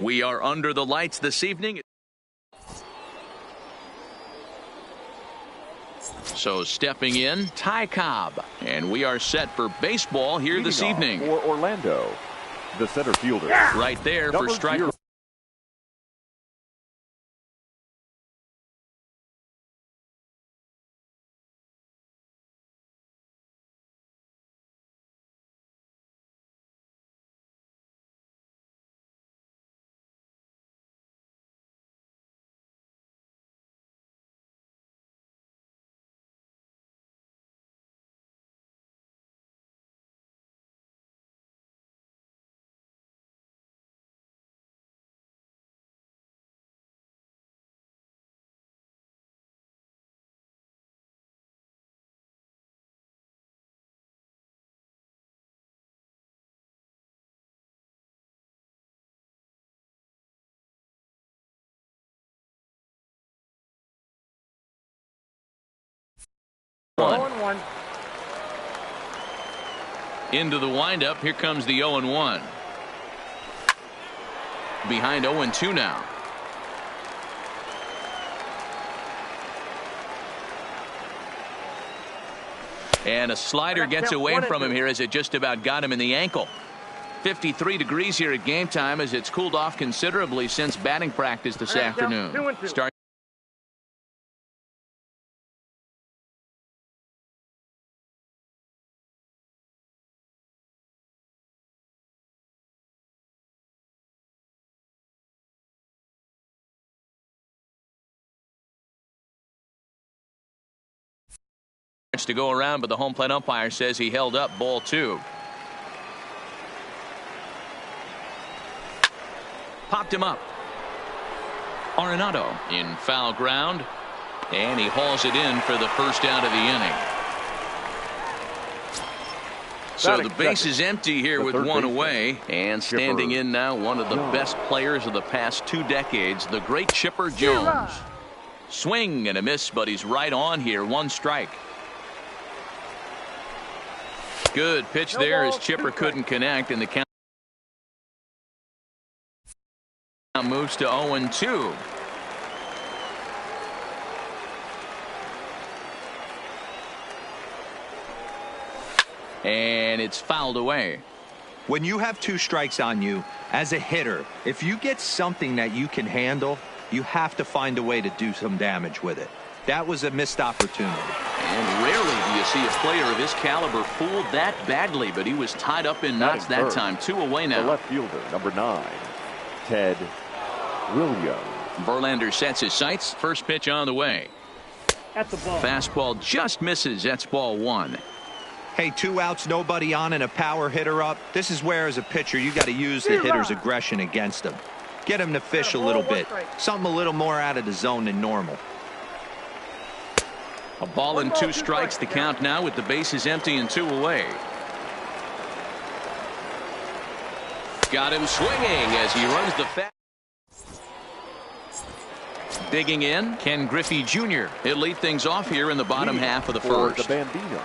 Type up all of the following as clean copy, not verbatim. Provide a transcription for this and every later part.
We are under the lights this evening. So stepping in, Ty Cobb. And we are set for baseball here this evening. For Orlando, the center fielder. Right there for strike. One. Into the windup. Here comes the 0-1. Behind 0-2 now. And a slider gets away from him here as it just about got him in the ankle. 53 degrees here at game time as it's cooled off considerably since batting practice this afternoon. To go around, but the home plate umpire says he held up ball 2. Popped him up. Arenado in foul ground, and he hauls it in for the first out of the inning. So the base is empty here with one away, and standing in now one of the best players of the past 2 decades, the great Chipper Jones. Swing and a miss, but he's right on here. 1 strike. Good pitch there as Chipper couldn't connect, and the count moves to 0-2. And it's fouled away. When you have 2 strikes on you, as a hitter, if you get something that you can handle, you have to find a way to do some damage with it. That was a missed opportunity. And rarely do you see a player of his caliber fooled that badly, but he was tied up in knots that time. 2 away now. The left fielder, number 9, Ted Williams. Verlander sets his sights. First pitch on the way. That's a ball. Fastball just misses. That's ball 1. Hey, 2 outs, nobody on, and a power hitter up. This is where, as a pitcher, you got to use the hitter's aggression against him. Get him to fish a little bit. Something a little more out of the zone than normal. A ball and 2 strikes to count now with the bases empty and 2 away. Got him swinging as he runs the fast. Digging in, Ken Griffey Jr. He'll lead things off here in the bottom half of the first. The Bambino,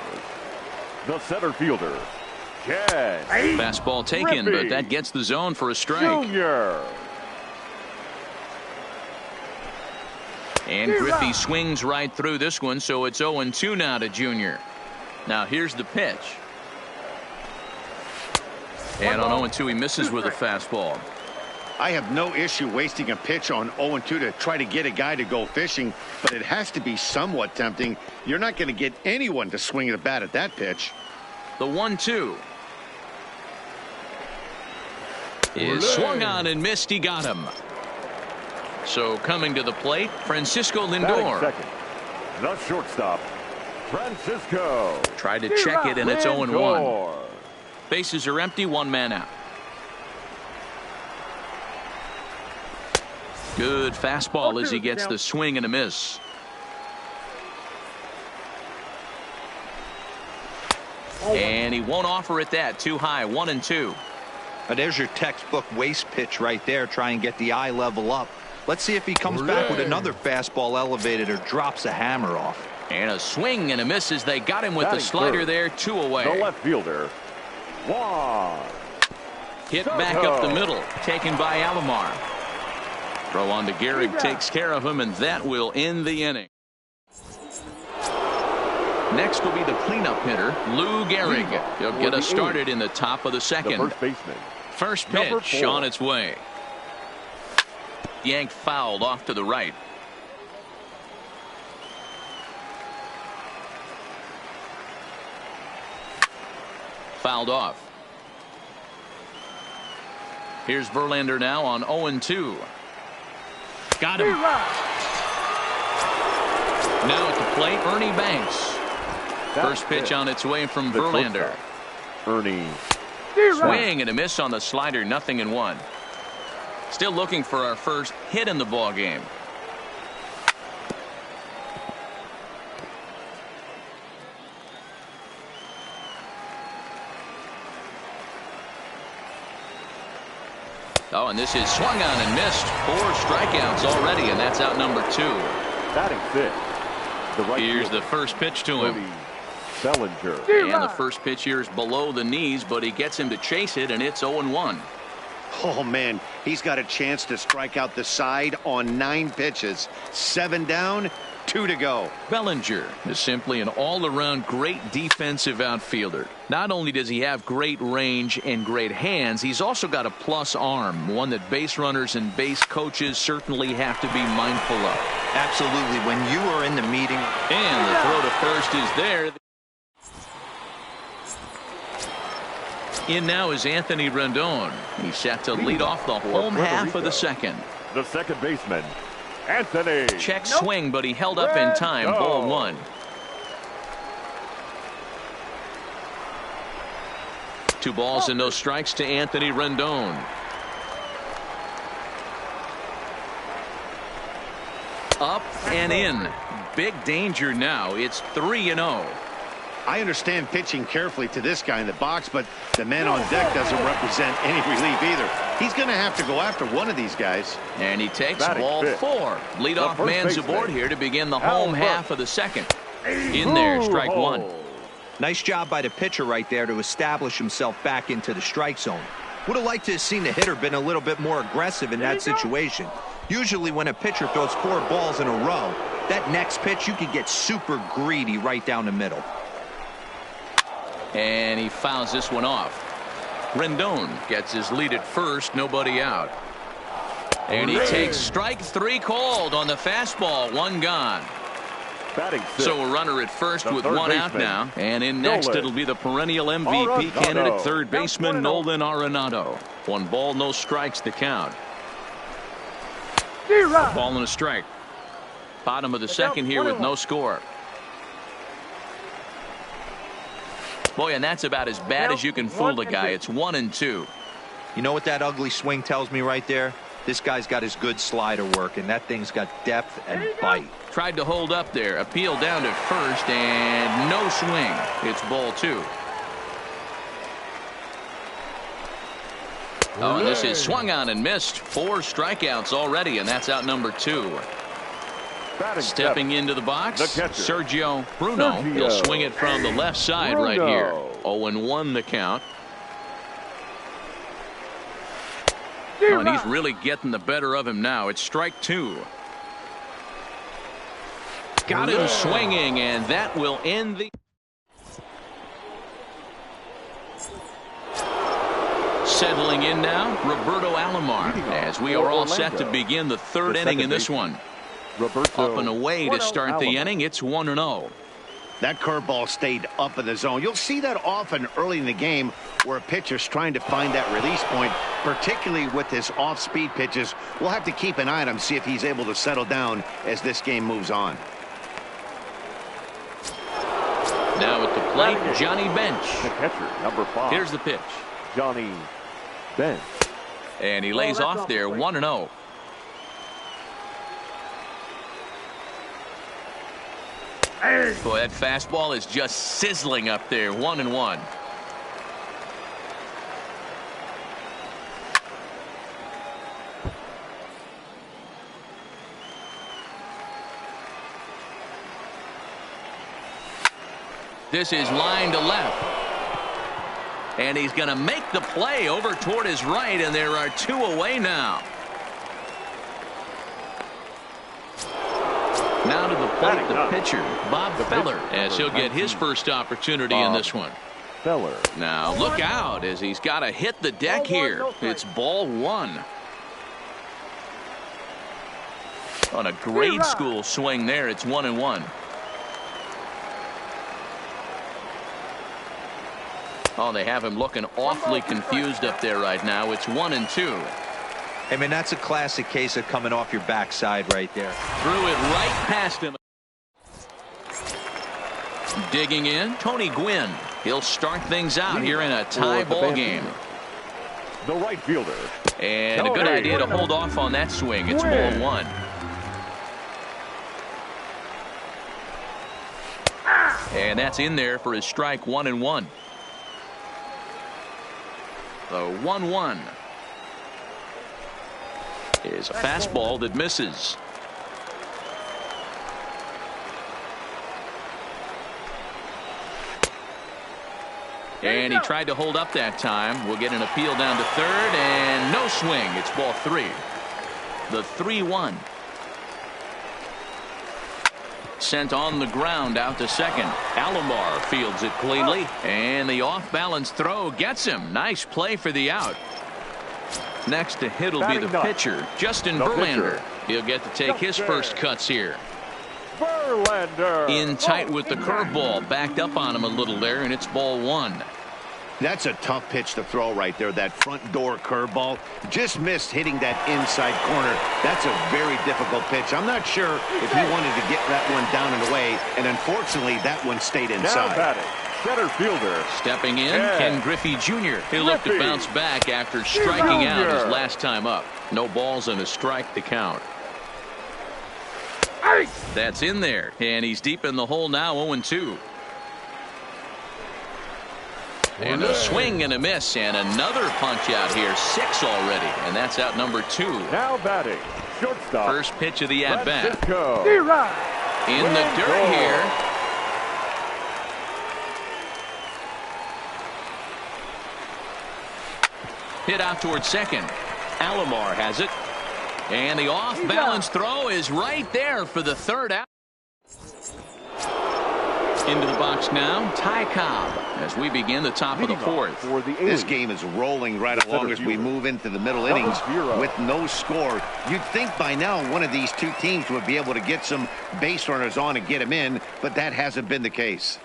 the center fielder, Ken. Fastball taken, but that gets the zone for a strike. Jr. And Griffey swings right through this one, so it's 0-2 now to Jr. Now here's the pitch. And on 0-2 he misses with a fastball. I have no issue wasting a pitch on 0-2 to try to get a guy to go fishing, but it has to be somewhat tempting. You're not going to get anyone to swing at a bat at that pitch. The 1-2 is swung on and missed. He got him. So coming to the plate, Francisco Lindor. Second, the shortstop, Francisco. Tried to check it, and it's 0-1. Bases are empty, 1 man out. Good fastball as he gets the swing and a miss. And he won't offer it that. Too high. 1-2. There's your textbook waste pitch right there. Try and get the eye level up. Let's see if he comes back with another fastball elevated or drops a hammer off. And a swing and a miss as they got him with the slider there. 2 away. The left fielder, Juan Hit back up the middle, taken by Alomar. Throw on to Gehrig, takes care of him, and that will end the inning. Next will be the cleanup hitter, Lou Gehrig. He'll get us started in the top of the second. First baseman. First pitch on its way. Yanked fouled off to the right. Fouled off. Here's Verlander now on 0-2. Got him. Now at the plate, Ernie Banks. First pitch on its way from Verlander. Ernie. Swing and a miss on the slider, 0-1. Still looking for our first hit in the ball game. Oh, and this is swung on and missed. 4 strikeouts already, and that's out number 2. Batting fifth. Here's the first pitch to him. Bellinger. And the first pitch here is below the knees, but he gets him to chase it, and it's 0-1. Oh, man, he's got a chance to strike out the side on 9 pitches. 7 down, 2 to go. Bellinger is simply an all-around great defensive outfielder. Not only does he have great range and great hands, he's also got a plus arm, one that base runners and base coaches certainly have to be mindful of. Absolutely. When you are in the meeting. And the throw to first is there. In now is Anthony Rendon. He's set to lead off the home half of the second. The second baseman, Anthony. Check swing, but he held up in time. Ball 1. Two balls and no strikes to Anthony Rendon. Up and in. Big danger now. It's 3-0. I understand pitching carefully to this guy in the box, but the man on deck doesn't represent any relief either. He's going to have to go after one of these guys. And he takes Batting ball fifth. 4. Leadoff man's aboard here to begin the home half of the second. In there, strike 1. Nice job by the pitcher right there to establish himself back into the strike zone. Would have liked to have seen the hitter been a little bit more aggressive in that situation. Usually when a pitcher throws 4 balls in a row, that next pitch you could get super greedy right down the middle. And he fouls this one off. Rendon gets his lead at first, nobody out. And he takes strike 3 called on the fastball, 1 gone. So a runner at first with 1 out now. And in next it'll be the perennial MVP candidate third baseman Nolan Arenado. 1 ball, no strikes to count. A ball and a strike. Bottom of the second here with no score. Boy, and that's about as bad as you can fool the guy. It's 1-2. You know what that ugly swing tells me right there? This guy's got his good slider working. That thing's got depth and bite. Tried to hold up there. Appeal down to first, and no swing. It's ball 2. Oh, and this is swung on and missed. 4 strikeouts already, and that's out number 2. Stepping into the box, Sergio Bruno. He'll swing it from the left side right here. 0-1 the count. Oh, and he's really getting the better of him now. It's strike 2. Got him swinging, and that will end the. Settling in now, Roberto Alomar, as we are all set to begin the third inning in this one. Up and away to start the inning. It's 1-0. That curveball stayed up in the zone. You'll see that often early in the game where a pitcher's trying to find that release point, particularly with his off-speed pitches. We'll have to keep an eye on him, see if he's able to settle down as this game moves on. Now at the plate, Johnny Bench. The catcher, number 5. Here's the pitch. Johnny Bench. And he lays off there, 1-0. Boy, that fastball is just sizzling up there. 1-1. This is line to left. And he's going to make the play over toward his right, and there are 2 away now. Now to the plate, the pitcher, Bob Feller, as he'll get his first opportunity in this one. Feller. Now look out as he's got to hit the deck here. It's ball 1. On a grade school swing there, it's 1-1. Oh, they have him looking awfully confused up there right now. It's 1-2. I mean, that's a classic case of coming off your backside right there. Threw it right past him. Digging in, Tony Gwynn. He'll start things out here in a tie ball game. The right fielder. And a good idea to hold off on that swing. It's ball 1. And that's in there for his strike, 1-1. The 1-1 is a fastball that misses. And he tried to hold up that time. We'll get an appeal down to third, and no swing. It's ball 3. The 3-1. Sent on the ground out to second. Alomar fields it cleanly, and the off-balance throw gets him. Nice play for the out. Next to hit will be the pitcher, Justin Verlander. He'll get to take his first cuts here. Verlander. In tight with the curveball, backed up on him a little there, and it's ball 1. That's a tough pitch to throw right there. That front door curveball just missed hitting that inside corner. That's a very difficult pitch. I'm not sure if he wanted to get that one down and away, and unfortunately that one stayed inside. Now batting, center fielder. Stepping in, Ken Griffey Jr. He'll look to bounce back after striking out his last time up. No balls and a strike to count. That's in there, and he's deep in the hole now, 0-2. And a swing and a miss, and another punch out here, 6 already, and that's out number 2. Now batting, shortstop. First pitch of the at-bat. In the Wingo. dirt here. Hit out towards second. Alomar has it. And the off-balance throw is right there for the third out. Into the box now, Ty Cobb, as we begin the top of the 4th. This game is rolling right along as we move into the middle innings with no score. You'd think by now one of these two teams would be able to get some base runners on and get them in, but that hasn't been the case.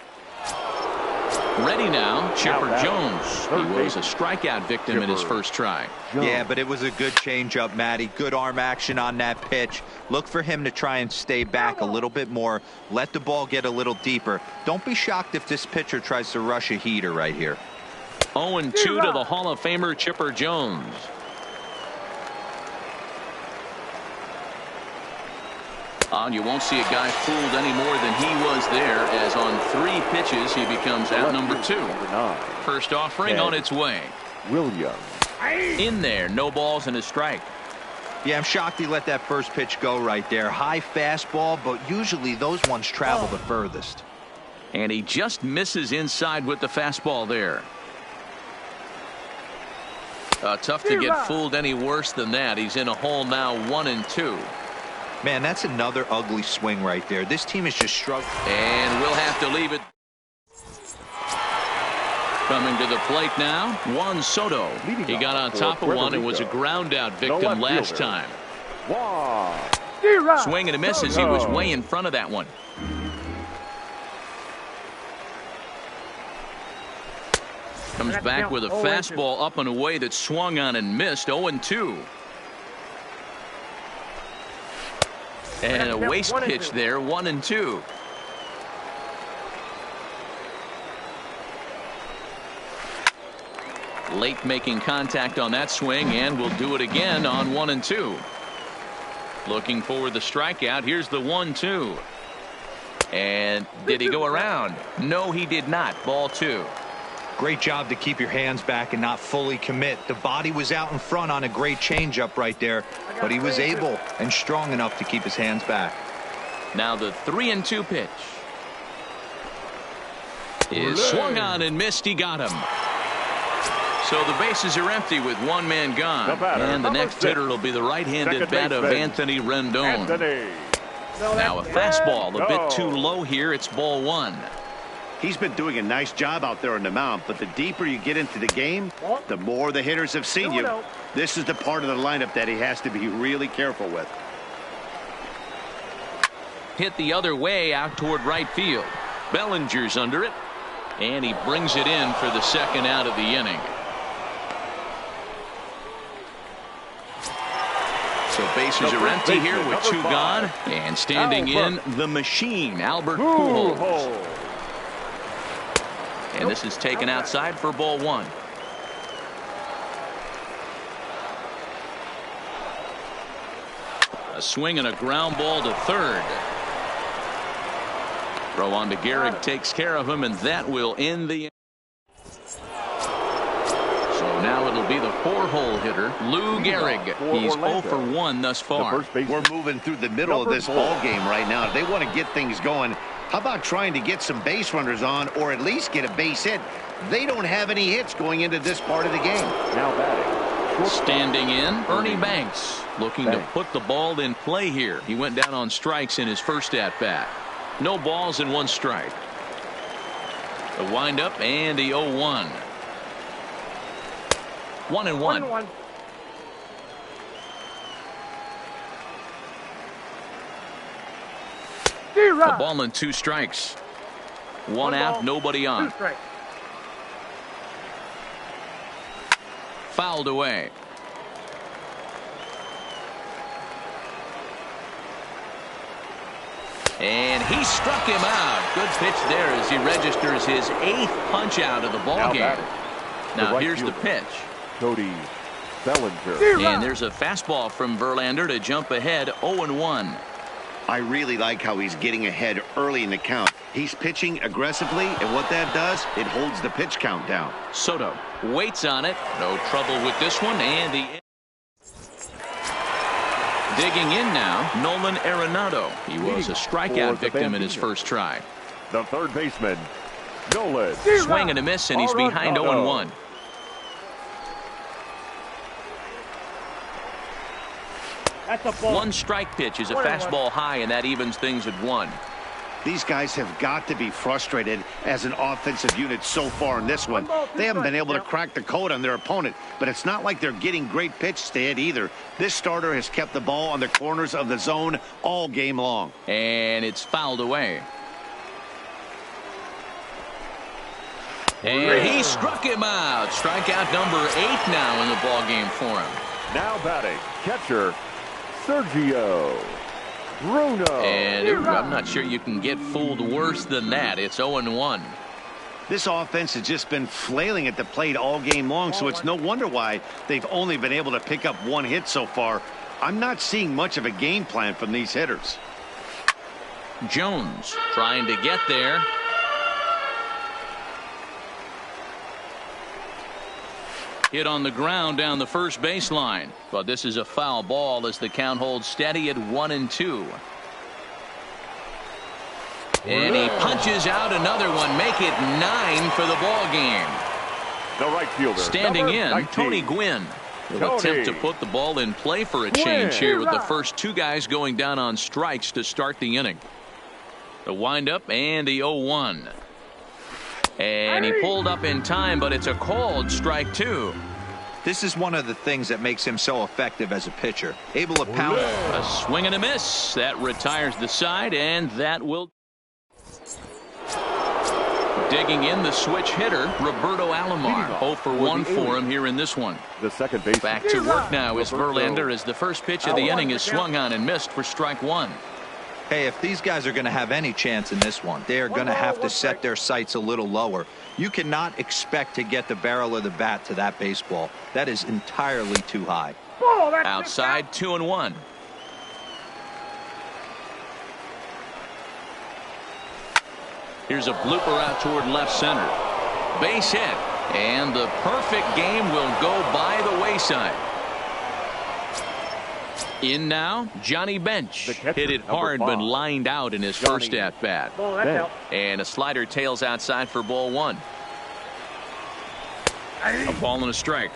Ready now, Chipper Jones. He was a strikeout victim in his first try. Yeah, but it was a good changeup, Matty. Good arm action on that pitch. Look for him to try and stay back a little bit more. Let the ball get a little deeper. Don't be shocked if this pitcher tries to rush a heater right here. 0-2 to the Hall of Famer Chipper Jones. You won't see a guy fooled any more than he was there, as on 3 pitches he becomes out number 2. First offering on its way. Williams. In there, no balls and a strike. Yeah, I'm shocked he let that first pitch go right there. High fastball, but usually those ones travel the furthest. And he just misses inside with the fastball there. Tough to get fooled any worse than that. He's in a hole now, 1-2. Man, that's another ugly swing right there. This team is just struggling. And we'll have to leave it. Coming to the plate now, Juan Soto. He got on top of one and was a ground out victim last time. Swing and a miss as he was way in front of that one. Comes back with a fastball up and away that swung on and missed. 0-2. And a waste pitch there, 1-2. Late making contact on that swing, and we'll do it again on 1-2. Looking for the strikeout. Here's the 1-2. And did he go around? No, he did not. Ball 2. Great job to keep your hands back and not fully commit. The body was out in front on a great changeup right there, but he was able and strong enough to keep his hands back. Now the 3-2 pitch is swung on and missed. He got him. So the bases are empty with one man gone. And the next hitter will be the right-handed bat of Anthony Rendon. Now a fastball a bit too low here. It's ball one. He's been doing a nice job out there on the mound, but the deeper you get into the game, the more the hitters have seen you. This is the part of the lineup that he has to be really careful with. Hit the other way out toward right field. Bellinger's under it, and he brings it in for the second out of the inning. So bases are empty here with two gone, and standing in the machine, Albert Pujols. And this is taken outside for ball one. A swing and a ground ball to third. Throw on to Gehrig, takes care of him, and that will end the. So now it'll be the four-hole hitter, Lou Gehrig. He's 0 for 1 thus far. We're moving through the middle of this ball game right now. If they want to get things going, how about trying to get some base runners on, or at least get a base hit? They don't have any hits going into this part of the game. Now batting. Standing in, Ernie Banks, looking to put the ball in play here. He went down on strikes in his first at-bat. No balls and one strike. The windup and the 0-1. 1-1. A ball and two strikes. One out, nobody on. Fouled away. And he struck him out. Good pitch there as he registers his 8th punch out of the ball game. Now here's the pitch. Cody Bellinger. And there's a fastball from Verlander to jump ahead 0-1. I really like how he's getting ahead early in the count. He's pitching aggressively, and what that does, it holds the pitch count down. Soto waits on it. No trouble with this one. And the digging in now, Nolan Arenado. He was a strikeout victim in his first try. The third baseman, Nolan. Swing and a miss, and he's behind 0-1. One strike pitch is a fastball high, and that evens things at 1. These guys have got to be frustrated as an offensive unit so far in this one. They haven't been able to crack the code on their opponent, but it's not like they're getting great pitches to hit either. This starter has kept the ball on the corners of the zone all game long. And it's fouled away. And he struck him out. Strikeout number 8 now in the ball game for him. Now batting, catcher Sergio Bruno. And I'm not sure you can get fooled worse than that. It's 0-1. This offense has just been flailing at the plate all game long, so it's no wonder why they've only been able to pick up 1 hit so far. I'm not seeing much of a game plan from these hitters. Jones trying to get there. Hit on the ground down the first baseline, but this is a foul ball as the count holds steady at 1-2. And he punches out another one, make it 9 for the ball game. The right fielder, standing in, 19. Tony Gwynn will attempt to put the ball in play for a change here with the first 2 guys going down on strikes to start the inning. The windup and the 0-1. And he pulled up in time, but it's a called strike 2. This is one of the things that makes him so effective as a pitcher. Able to pound. A swing and a miss. That retires the side, and that will. Digging in the switch hitter, Roberto Alomar. 0 for 1 for him here in this one. The second base. Back to work now is Verlander as the first pitch of the inning is swung on and missed for strike 1. Hey, if these guys are going to have any chance in this one, they are going to have to set their sights a little lower. You cannot expect to get the barrel of the bat to that baseball. That is entirely too high. Outside, 2-1. Here's a blooper out toward left center. Base hit, and the perfect game will go by the wayside. In now, Johnny Bench. Hit it hard but lined out in his first at-bat. And a slider tails outside for ball 1. A ball and a strike.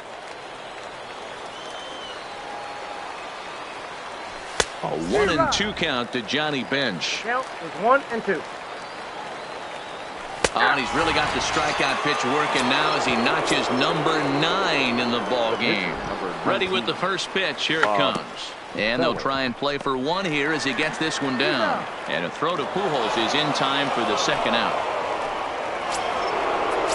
A 1-2 count to Johnny Bench. Count is 1-2. Oh, and he's really got the strikeout pitch working now as he notches number 9 in the ball game. Ready with the first pitch. Here it comes. And they'll try and play for 1 here as he gets this one down. And a throw to Pujols is in time for the second out.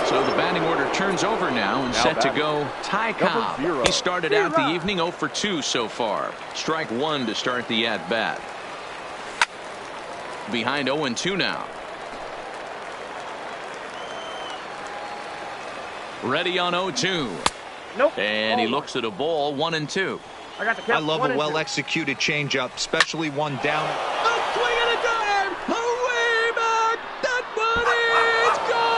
So the batting order turns over now and set to go Ty Cobb. He started out the evening 0 for 2 so far. Strike 1 to start the at-bat. Behind 0-2 now. Ready on 0-2. Nope. And he looks at a ball 1-2. I got the count. I love a well-executed changeup, especially one down. A swing and a dive. Away back. That one is gone.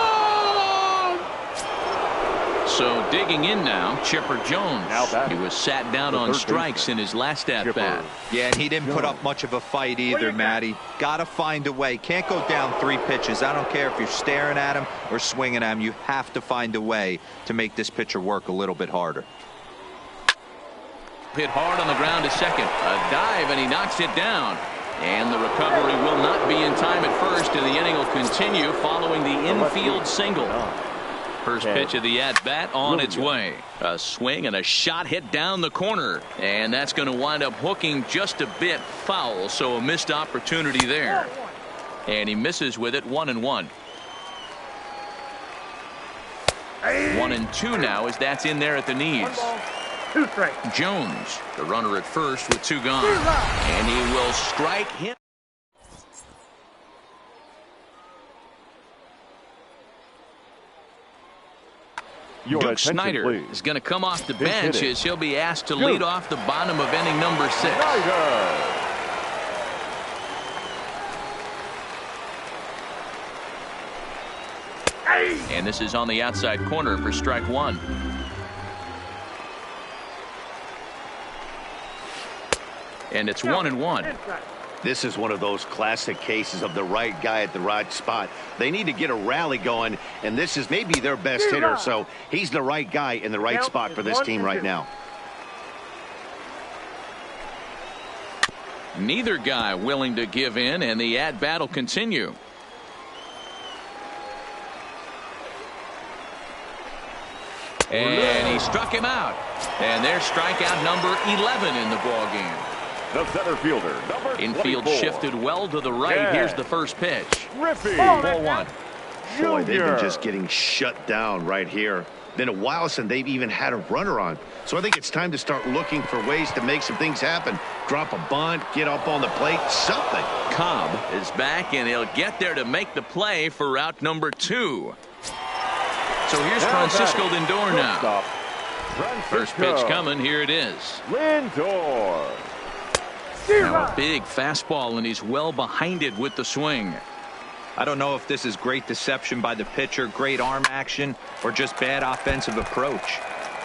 So digging in now, Chipper Jones. He was sat down on strikes in his last at-bat. Yeah, and he didn't put up much of a fight either, Matty. Got to find a way. Can't go down 3 pitches. I don't care if you're staring at him or swinging at him. You have to find a way to make this pitcher work a little bit harder. Hit hard on the ground to second. A dive, and he knocks it down. And the recovery will not be in time at first, and the inning will continue following the infield single. First pitch of the at-bat on its way. A swing and a shot hit down the corner. And that's going to wind up hooking just a bit foul, so a missed opportunity there. And he misses with it 1-1. 1-2 now as that's in there at the knees. 2 strikes. Jones, the runner at first with 2 gone. And he will strike him. Duke Snyder is going to come off the bench as he'll be asked to lead off the bottom of inning number 6. And this is on the outside corner for strike 1. And it's 1-1. This is one of those classic cases of the right guy at the right spot. They need to get a rally going, and this is maybe their best hitter, so he's the right guy in the right spot for this team right now. Neither guy willing to give in, and the at-bat will continue. And he struck him out. And there's strikeout number 11 in the ball game. The center fielder, number Infield 24. shifted well to the right. Here's the first pitch. Ball 1. Boy, they've been just getting shut down right here. Been a while since they've even had a runner on. So I think it's time to start looking for ways to make some things happen. Drop a bunt, get up on the plate, something. Cobb is back, and he'll get there to make the play for out number 2. So here's Francisco Lindor now. First pitch coming. Here it is. Lindor. Now a big fastball, and he's well behind it with the swing. I don't know if this is great deception by the pitcher, great arm action, or just bad offensive approach.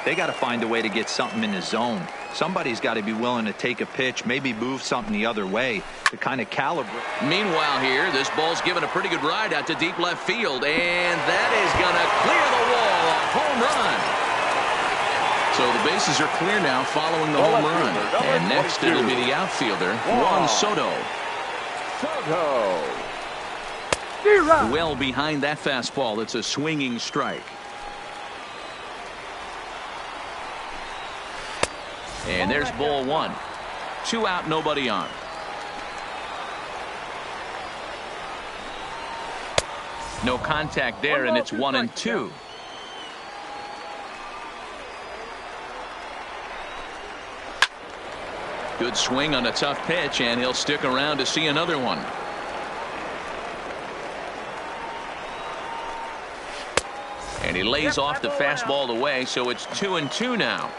They got to find a way to get something in the zone. Somebody's got to be willing to take a pitch, maybe move something the other way to kind of calibrate. Meanwhile here, this ball's given a pretty good ride out to deep left field, and that is going to clear the wall. A home run. So the bases are clear now following the home run. And next it'll be the outfielder, Juan Soto. Well behind that fastball. It's a swinging strike. And there's ball 1. 2 out, nobody on. No contact there, and it's 1-2. Good swing on a tough pitch, and he'll stick around to see another one. And he lays off the fastball away, so it's 2-2 now.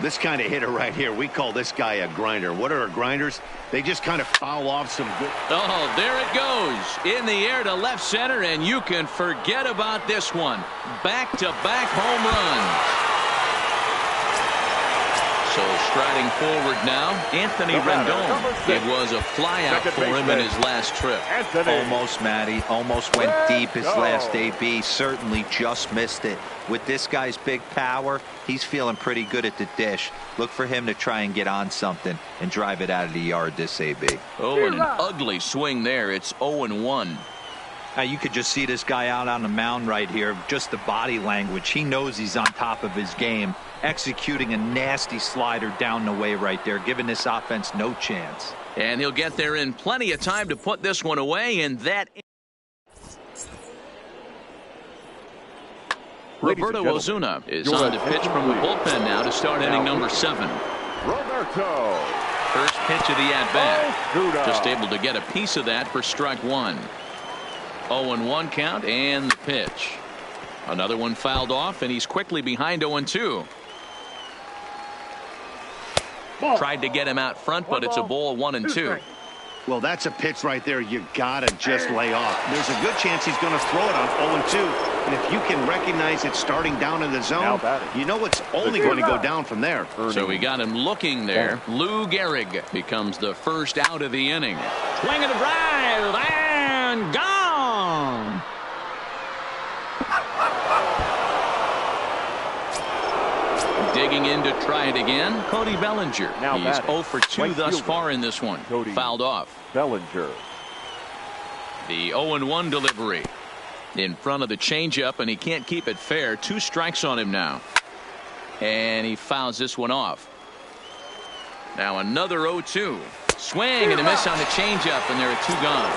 This kind of hitter right here, we call this guy a grinder. What are grinders? They just kind of foul off some good. Oh, there it goes. In the air to left center, and you can forget about this one. Back-to-back home runs. So striding forward now, Anthony Rendon. It was a flyout for him in his last trip. Almost, Matty. Almost went deep his last AB. Certainly just missed it. With this guy's big power, he's feeling pretty good at the dish. Look for him to try and get on something and drive it out of the yard this AB. Oh, and an ugly swing there. It's 0-1. Now you could just see this guy out on the mound right here. Just the body language. He knows he's on top of his game. Executing a nasty slider down the way right there, giving this offense no chance. And he'll get there in plenty of time to put this one away, and that... Roberto Ozuna is on to pitch from the bullpen now to start inning number 7. Roberto. First pitch of the at-bat. Just able to get a piece of that for strike 1. 0-1 count and the pitch. Another one fouled off, and he's quickly behind 0-2. Tried to get him out front, but it's a ball, 1-2. Well, that's a pitch right there you gotta just lay off. There's a good chance he's going to throw it on 0-2. And if you can recognize it starting down in the zone, you know it's only going to go down from there. So we got him looking there. Lou Gehrig becomes the first out of the inning. Swing and a drive, and gone. Digging in to try it again, Cody Bellinger. He's 0 for 2 thus far in this one. Fouled off. Bellinger. The 0-1 delivery. In front of the changeup, and he can't keep it fair. 2 strikes on him now. And he fouls this one off. Now another 0-2. Swing and a miss on the changeup, and there are 2 gone.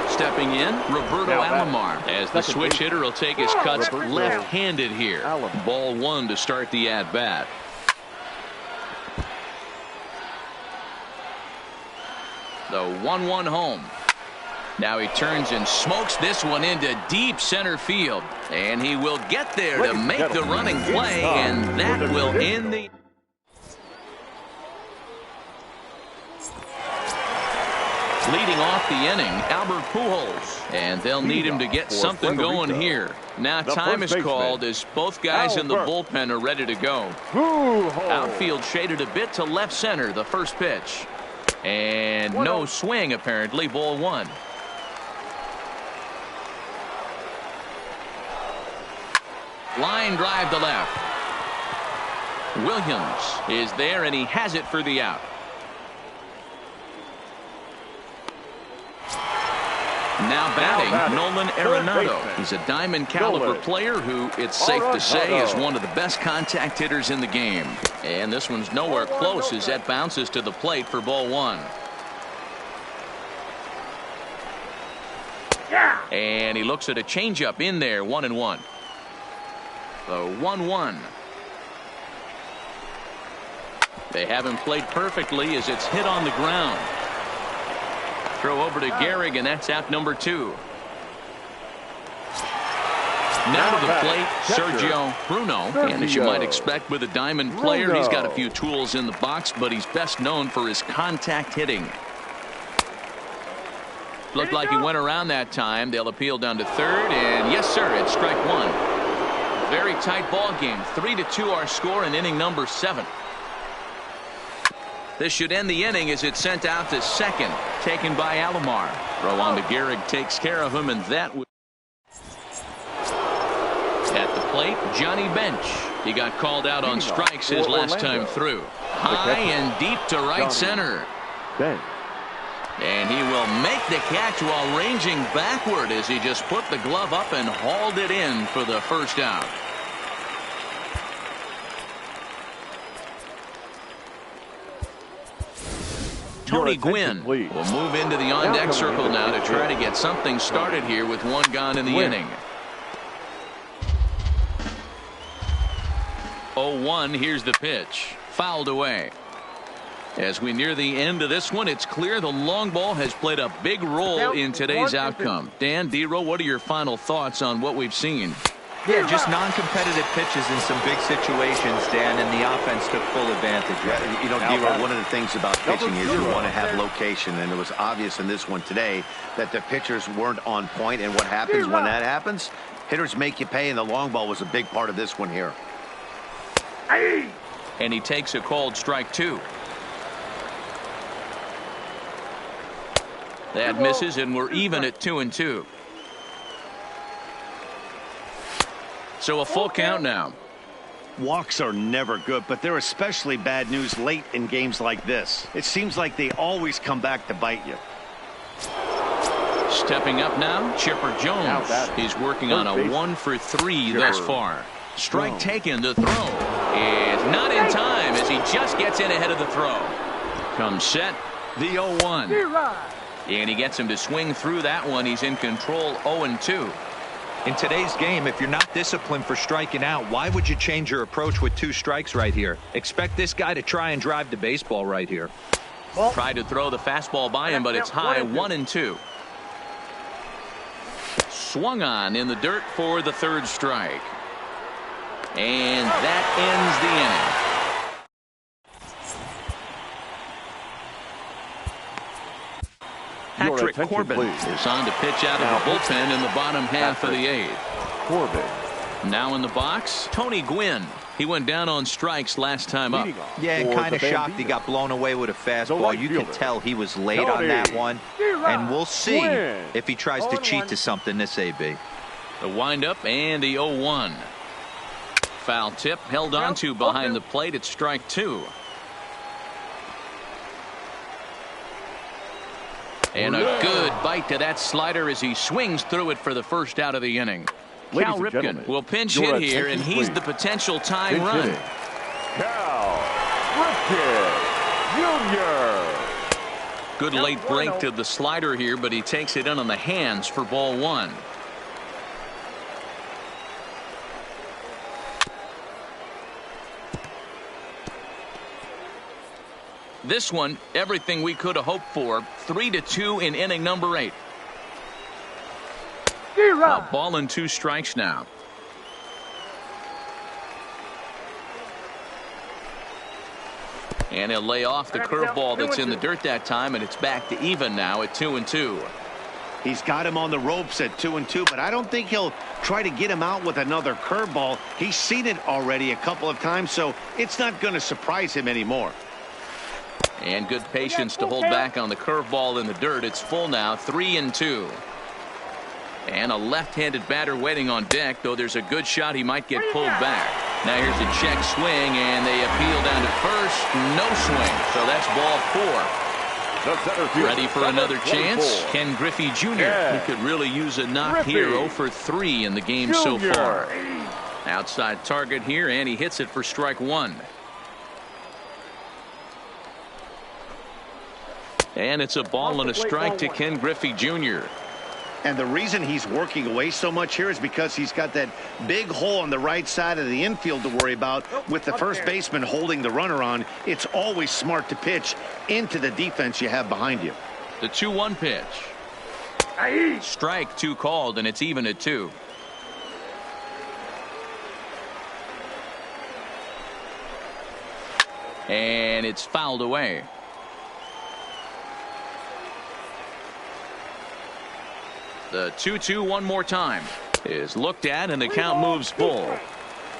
Stepping in, Roberto Alomar, as the switch hitter will take his cuts left-handed here. Ball 1 to start the at-bat. The 1-1 home. Now he turns and smokes this one into deep center field. And he will get there to make the running play, and that will end the... Leading off the inning, Albert Pujols, and they'll need him to get something going here. Now time is called as both guys in the bullpen are ready to go. Outfield shaded a bit to left center, the first pitch. And no swing apparently, ball 1. Line drive to left. Williams is there, and he has it for the out. Now batting, Nolan Arenado. He's a diamond caliber player who, it's safe to say, is one of the best contact hitters in the game. And this one's nowhere close as that bounces to the plate for ball 1. And he looks at a changeup in there, 1-1. The 1-1. They haven't played perfectly as it's hit on the ground. Throw over to Gehrig, and that's out number 2. Now to the plate, Sergio Bruno. And as you might expect with a diamond player, he's got a few tools in the box, but he's best known for his contact hitting. Looked like he went around that time. They'll appeal down to third, and yes, sir, it's strike 1. Very tight ball game. 3-2 our score in inning number 7. This should end the inning as it's sent out to second, taken by Alomar. Throw on to Gehrig takes care of him, and that would... At the plate, Johnny Bench. He got called out on strikes his last time through. High and deep to right center. And he will make the catch while ranging backward as he just put the glove up and hauled it in for the first out. Tony Gwynn will move into the on-deck circle now to try to get something started here with 1 gone in the inning. 0-1, here's the pitch. Fouled away. As we near the end of this one, it's clear the long ball has played a big role in today's outcome. Dan, D-Row, what are your final thoughts on what we've seen? Yeah, just non-competitive pitches in some big situations, Dan, and the offense took full advantage. Yeah, you know, D-Row, one of the things about pitching is you want to have location, and it was obvious in this one today that the pitchers weren't on point, and what happens when that happens? Hitters make you pay, and the long ball was a big part of this one here. And he takes a called strike 2. That misses, and we're even at 2-2. So a full count now. Walks are never good, but they're especially bad news late in games like this. It seems like they always come back to bite you. Stepping up now, Chipper Jones. He's working on a 1-for-3 thus far. Strike taken. The throw is not in time as he just gets in ahead of the throw. Comes set, the 0-1. And he gets him to swing through that one. He's in control, 0-2. In today's game, if you're not disciplined for striking out, why would you change your approach with 2 strikes right here? Expect this guy to try and drive the baseball right here. Tried to throw the fastball by him, but it's high, 1-2. Swung on in the dirt for the 3rd strike. And that ends the inning. Patrick Corbin is on to pitch out of the bullpen in the bottom half of the 8th. Corbin. Now in the box, Tony Gwynn. He went down on strikes last time up. Yeah, and kind of shocked he got blown away with a fastball. You could tell he was late on that one. And we'll see if he tries to cheat to something this AB. The windup and the 0-1. Foul tip held on to behind the plate at strike 2. And a good bite to that slider as he swings through it for the first out of the inning. Cal Ripken will pinch hit here, and he's the potential tying run. Cal Ripken Jr. Good late break to the slider here, but he takes it in on the hands for ball 1. This one, everything we could have hoped for. 3-2 in inning number 8. A ball and 2 strikes now. And he'll lay off the curveball that's in the dirt that time, and it's back to even now at 2-2. He's got him on the ropes at 2-2, but I don't think he'll try to get him out with another curveball. He's seen it already a couple of times, so it's not going to surprise him anymore. And good patience to hold back on the curveball in the dirt. It's full now, 3-2. And a left-handed batter waiting on deck, though there's a good shot he might get pulled back. Now here's a check swing, and they appeal down to first. No swing, so that's ball 4. Ready for another chance? Ken Griffey Jr. He could really use a knock here. 0-for-3 in the game so far. Outside target here, and he hits it for strike 1. And it's a ball and a strike to Ken Griffey Jr. And the reason he's working away so much here is because he's got that big hole on the right side of the infield to worry about. With the first baseman holding the runner on, it's always smart to pitch into the defense you have behind you. The 2-1 pitch. Strike 2 called, and it's even at 2. And it's fouled away. The 2-2 one more time is looked at, and the count moves full.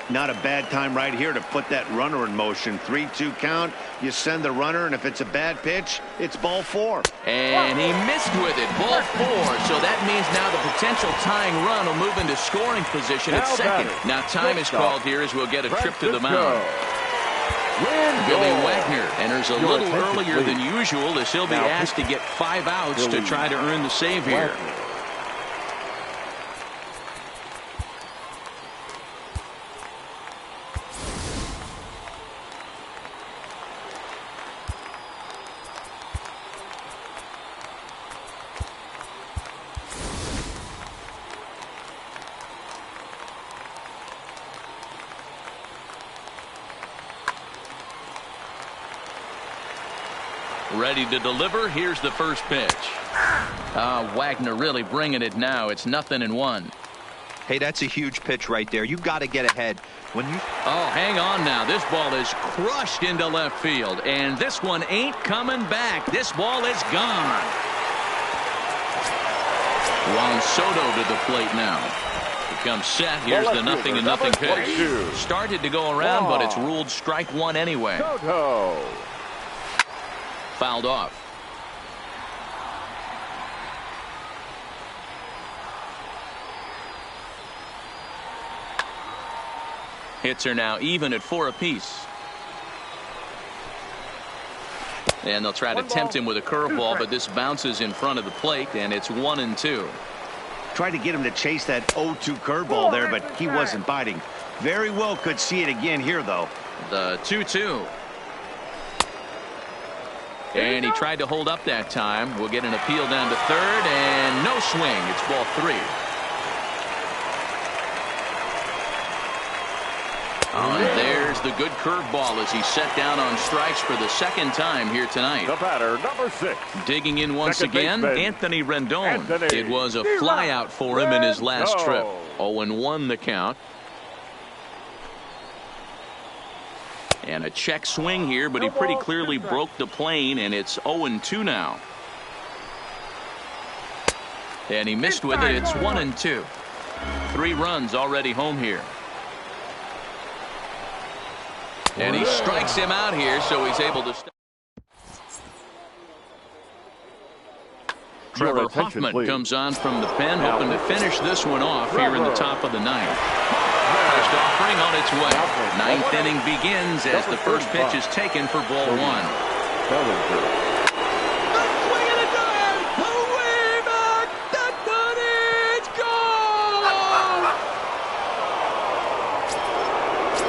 Not a bad time right here to put that runner in motion. 3-2 count. You send the runner, and if it's a bad pitch, it's ball 4. And he missed with it. Ball 4. So that means now the potential tying run will move into scoring position at second. Now time is called here as we'll get a trip to the mound. Billy Wagner enters a little earlier than usual as he'll be asked to get 5 outs to try to earn the save here. Ready to deliver. Here's the first pitch. Wagner really bringing it now. It's 0-1. Hey, that's a huge pitch right there. You got to get ahead. When you hang on now. This ball is crushed into left field, and this one ain't coming back. This ball is gone. Juan Soto to the plate now. becomes set. Here's the 0-0 pitch. Started to go around, but it's ruled strike one anyway. Fouled off. Hits are now even at 4 apiece. And they'll try to tempt him with a curveball, but this bounces in front of the plate, and it's 1-2. Tried to get him to chase that 0-2 curveball there, but he wasn't biting. Very well could see it again here, though. The 2-2. And he tried to hold up that time. We'll get an appeal down to third, and no swing. It's ball 3. And there's the good curveball as he's set down on strikes for the second time here tonight. The batter, number 6. Digging in once again, Anthony Rendon. It was a flyout for him in his last trip. 0-1 the count. And a check swing here, but he pretty clearly broke the plane, and it's 0-2 now. And he missed with it. It's 1-2. 3 runs already home here. And he strikes him out here, so he's able to stop. Trevor Hoffman comes on from the pen, hoping to finish this one off here in the top of the 9th. First offering on its way. 9th inning begins as the first pitch is taken for ball 1.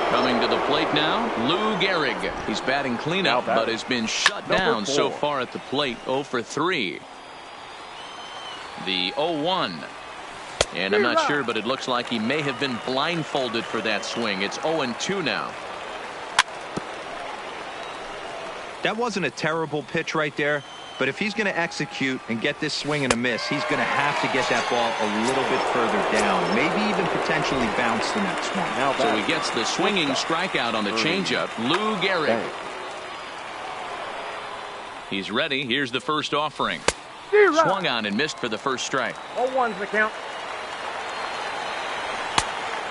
Coming to the plate now, Lou Gehrig. He's batting cleanup, but has been shut down so far at the plate. 0 for 3. The 0-1. And I'm not sure, but it looks like he may have been blindfolded for that swing. It's 0-2 now. That wasn't a terrible pitch right there, but if he's going to execute and get this swing and a miss, he's going to have to get that ball a little bit further down, maybe even potentially bounce the next one. So he gets the swinging strikeout on the changeup. Lou Gehrig. He's ready. Here's the first offering. Swung on and missed for the first strike. 0-1's the count.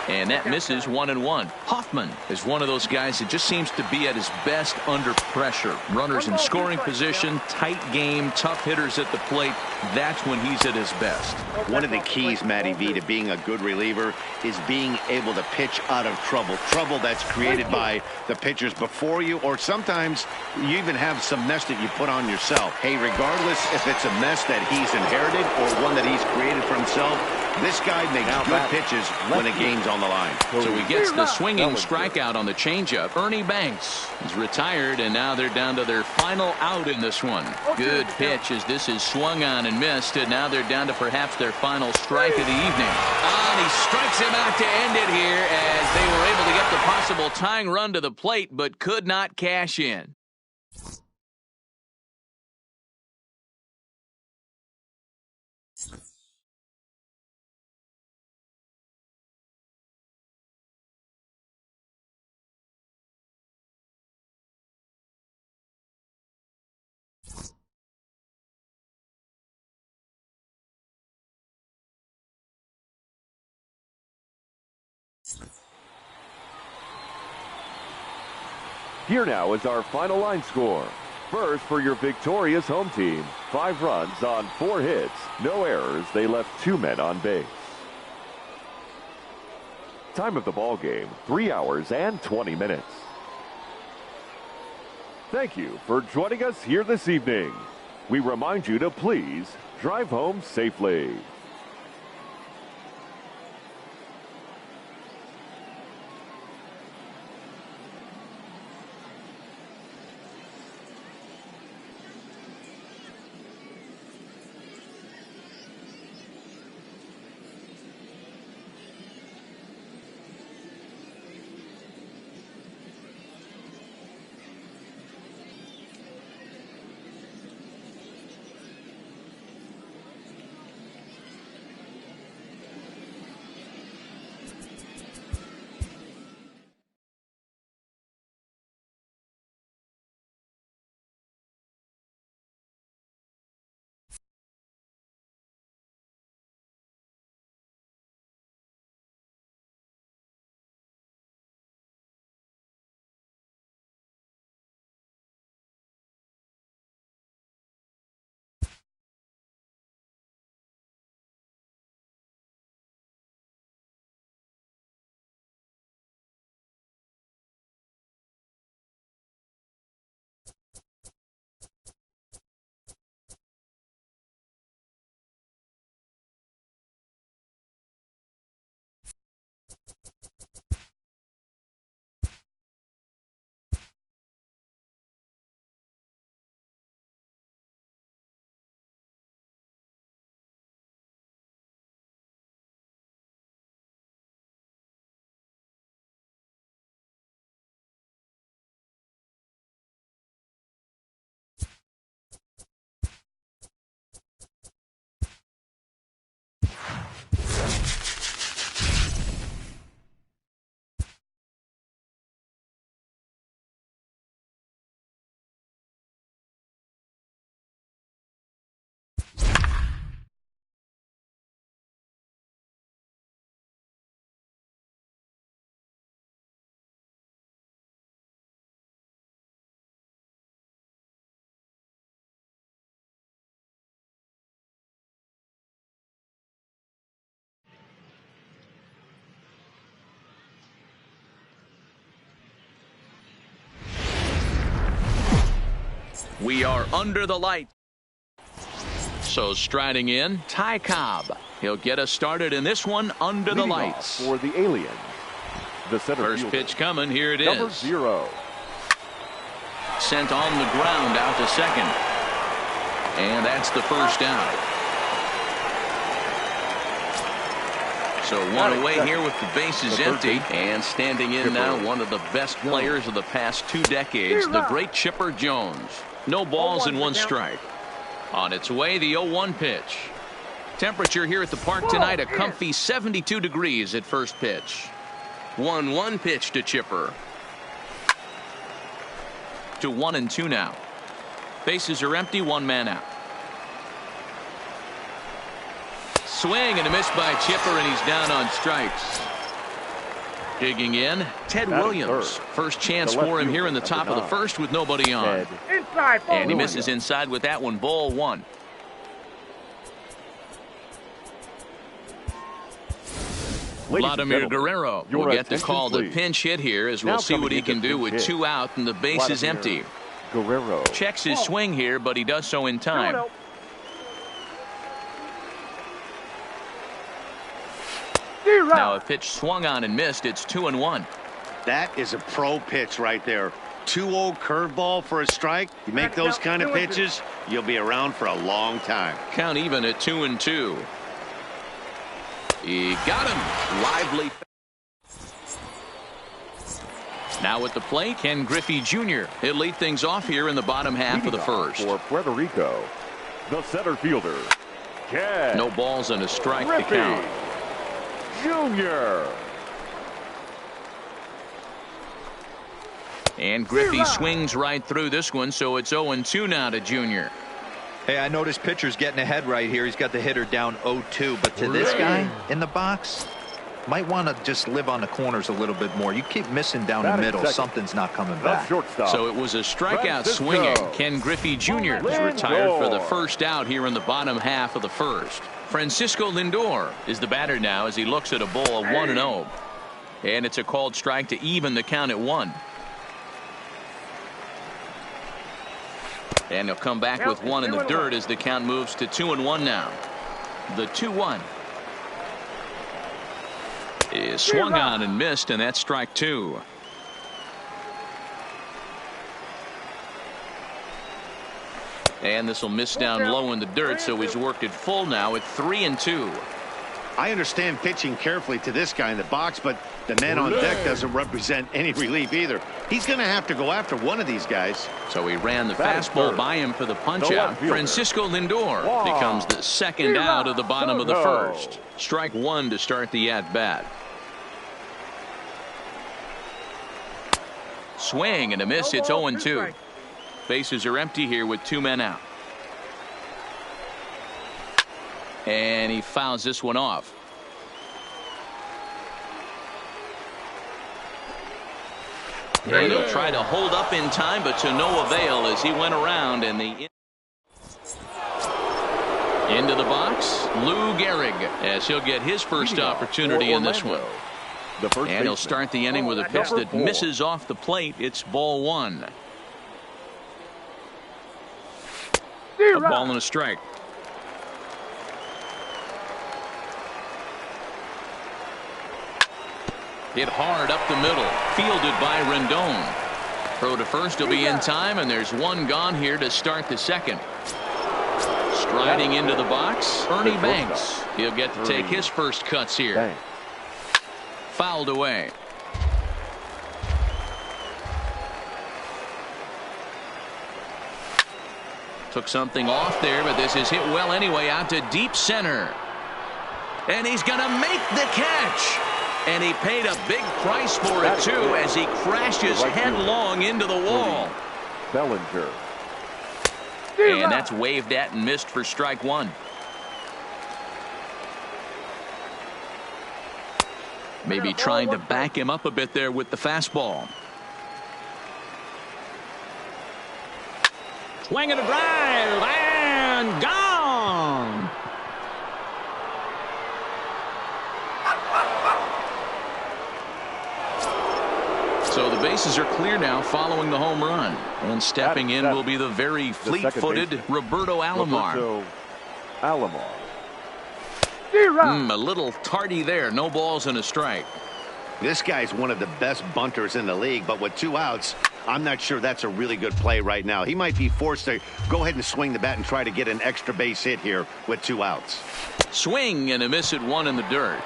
And that misses 1-1. Hoffman is one of those guys that just seems to be at his best under pressure. Runners in scoring position, tight game, tough hitters at the plate. That's when he's at his best. One of the keys, Matty V, to being a good reliever is being able to pitch out of trouble. Trouble that's created by the pitchers before you, or sometimes you even have some mess that you put on yourself. Hey, regardless if it's a mess that he's inherited or one that he's created for himself, this guy makes good pitches when a game's on the line. So he gets the swinging strikeout on the changeup. Ernie Banks is retired, and now they're down to their final out in this one. Good pitch as this is swung on and missed, and now they're down to perhaps their final strike of the evening. And he strikes him out to end it here as they were able to get the possible tying run to the plate, but could not cash in. Here now is our final line score. First, for your victorious home team, 5 runs on 4 hits, no errors. They left 2 men on base. Time of the ball game, 3 hours and 20 minutes. Thank you for joining us here this evening. We remind you to please drive home safely. We are under the light. So striding in, Ty Cobb. He'll get us started in this one under the lights. For the Aliens, the center First fielder, pitch coming. Here it number is. 0. Sent on the ground out to second. And that's the first out. So one away here with the bases empty. And standing in now, one of the best players of the past 2 decades, the great Chipper Jones. No balls and 1 strike. On its way, the 0-1 pitch. Temperature here at the park tonight, a comfy 72 degrees at first pitch. 1-1 pitch to Chipper. To 1-2 now. Bases are empty, 1 man out. Swing and a miss by Chipper, and he's down on strikes. Digging in, Ted Williams. First chance for him here in the top of the first with nobody on. Inside. And he misses inside with that one. Ball 1. Vladimir Guerrero will get the call to pinch hit here, as we'll see what he can do with 2 out and the base is empty. Guerrero Checks his swing here, but he does so in time. Now a pitch swung on and missed. It's 2-1. That is a pro pitch right there. 2-0 curveball for a strike. You make those kind of pitches, you'll be around for a long time. Count even at 2-2. He got him. Lively. Now at the plate, Ken Griffey Jr. He'll lead things off here in the bottom half of the first. For Puerto Rico, the center fielder, Ken No balls and a strike Griffey to count. Jr. And Griffey swings right through this one, so it's 0-2 now to Jr. Hey, I noticed pitcher's getting ahead right here. He's got the hitter down 0-2, but to this guy in the box, might want to just live on the corners a little bit more. You keep missing down the middle, something's not coming back. So it was a strikeout swinging. Ken Griffey Jr. is retired for the first out here in the bottom half of the first. Francisco Lindor is the batter now as he looks at a ball of 1-0. And it's a called strike to even the count at 1. And he'll come back with 1 in the dirt as the count moves to 2-1 now. The 2-1 is swung on and missed, and that's strike 2. And this will miss down low in the dirt, so he's worked it full now at 3-2. I understand pitching carefully to this guy in the box, but the man on deck doesn't represent any relief either. He's going to have to go after one of these guys. So he ran the fastball by him for the punch out. Francisco Lindor becomes the second out of the bottom of the first. Strike 1 to start the at bat. Swing and a miss. It's 0-2. Bases are empty here with 2 men out. And he fouls this one off. And he'll try to hold up in time, but to no avail as he went around and the into the box. Lou Gehrig as he'll get his first opportunity in this one. And he'll start the inning with a pitch that misses off the plate. It's ball 1. A ball and a strike. Hit hard up the middle. Fielded by Rendon. Throw to first will be in time, and there's 1 gone here to start the second. Striding into the box, Ernie Banks. He'll get to take his first cuts here. Fouled away. Took something off there, but this is hit well anyway out to deep center. And he's going to make the catch. And he paid a big price for it, too, as he crashes headlong into the wall. Bellinger. And that's waved at and missed for strike 1. Maybe trying to back him up a bit there with the fastball. Swing and a drive, and gone. So the the bases are clear now following the home run. And stepping in will be the very fleet-footed Roberto Alomar. A little tardy there. No balls and a strike. This guy's one of the best bunters in the league, but with 2 outs, I'm not sure that's a really good play right now. He might be forced to go ahead and swing the bat and try to get an extra base hit here with 2 outs. Swing and a miss at 1 in the dirt.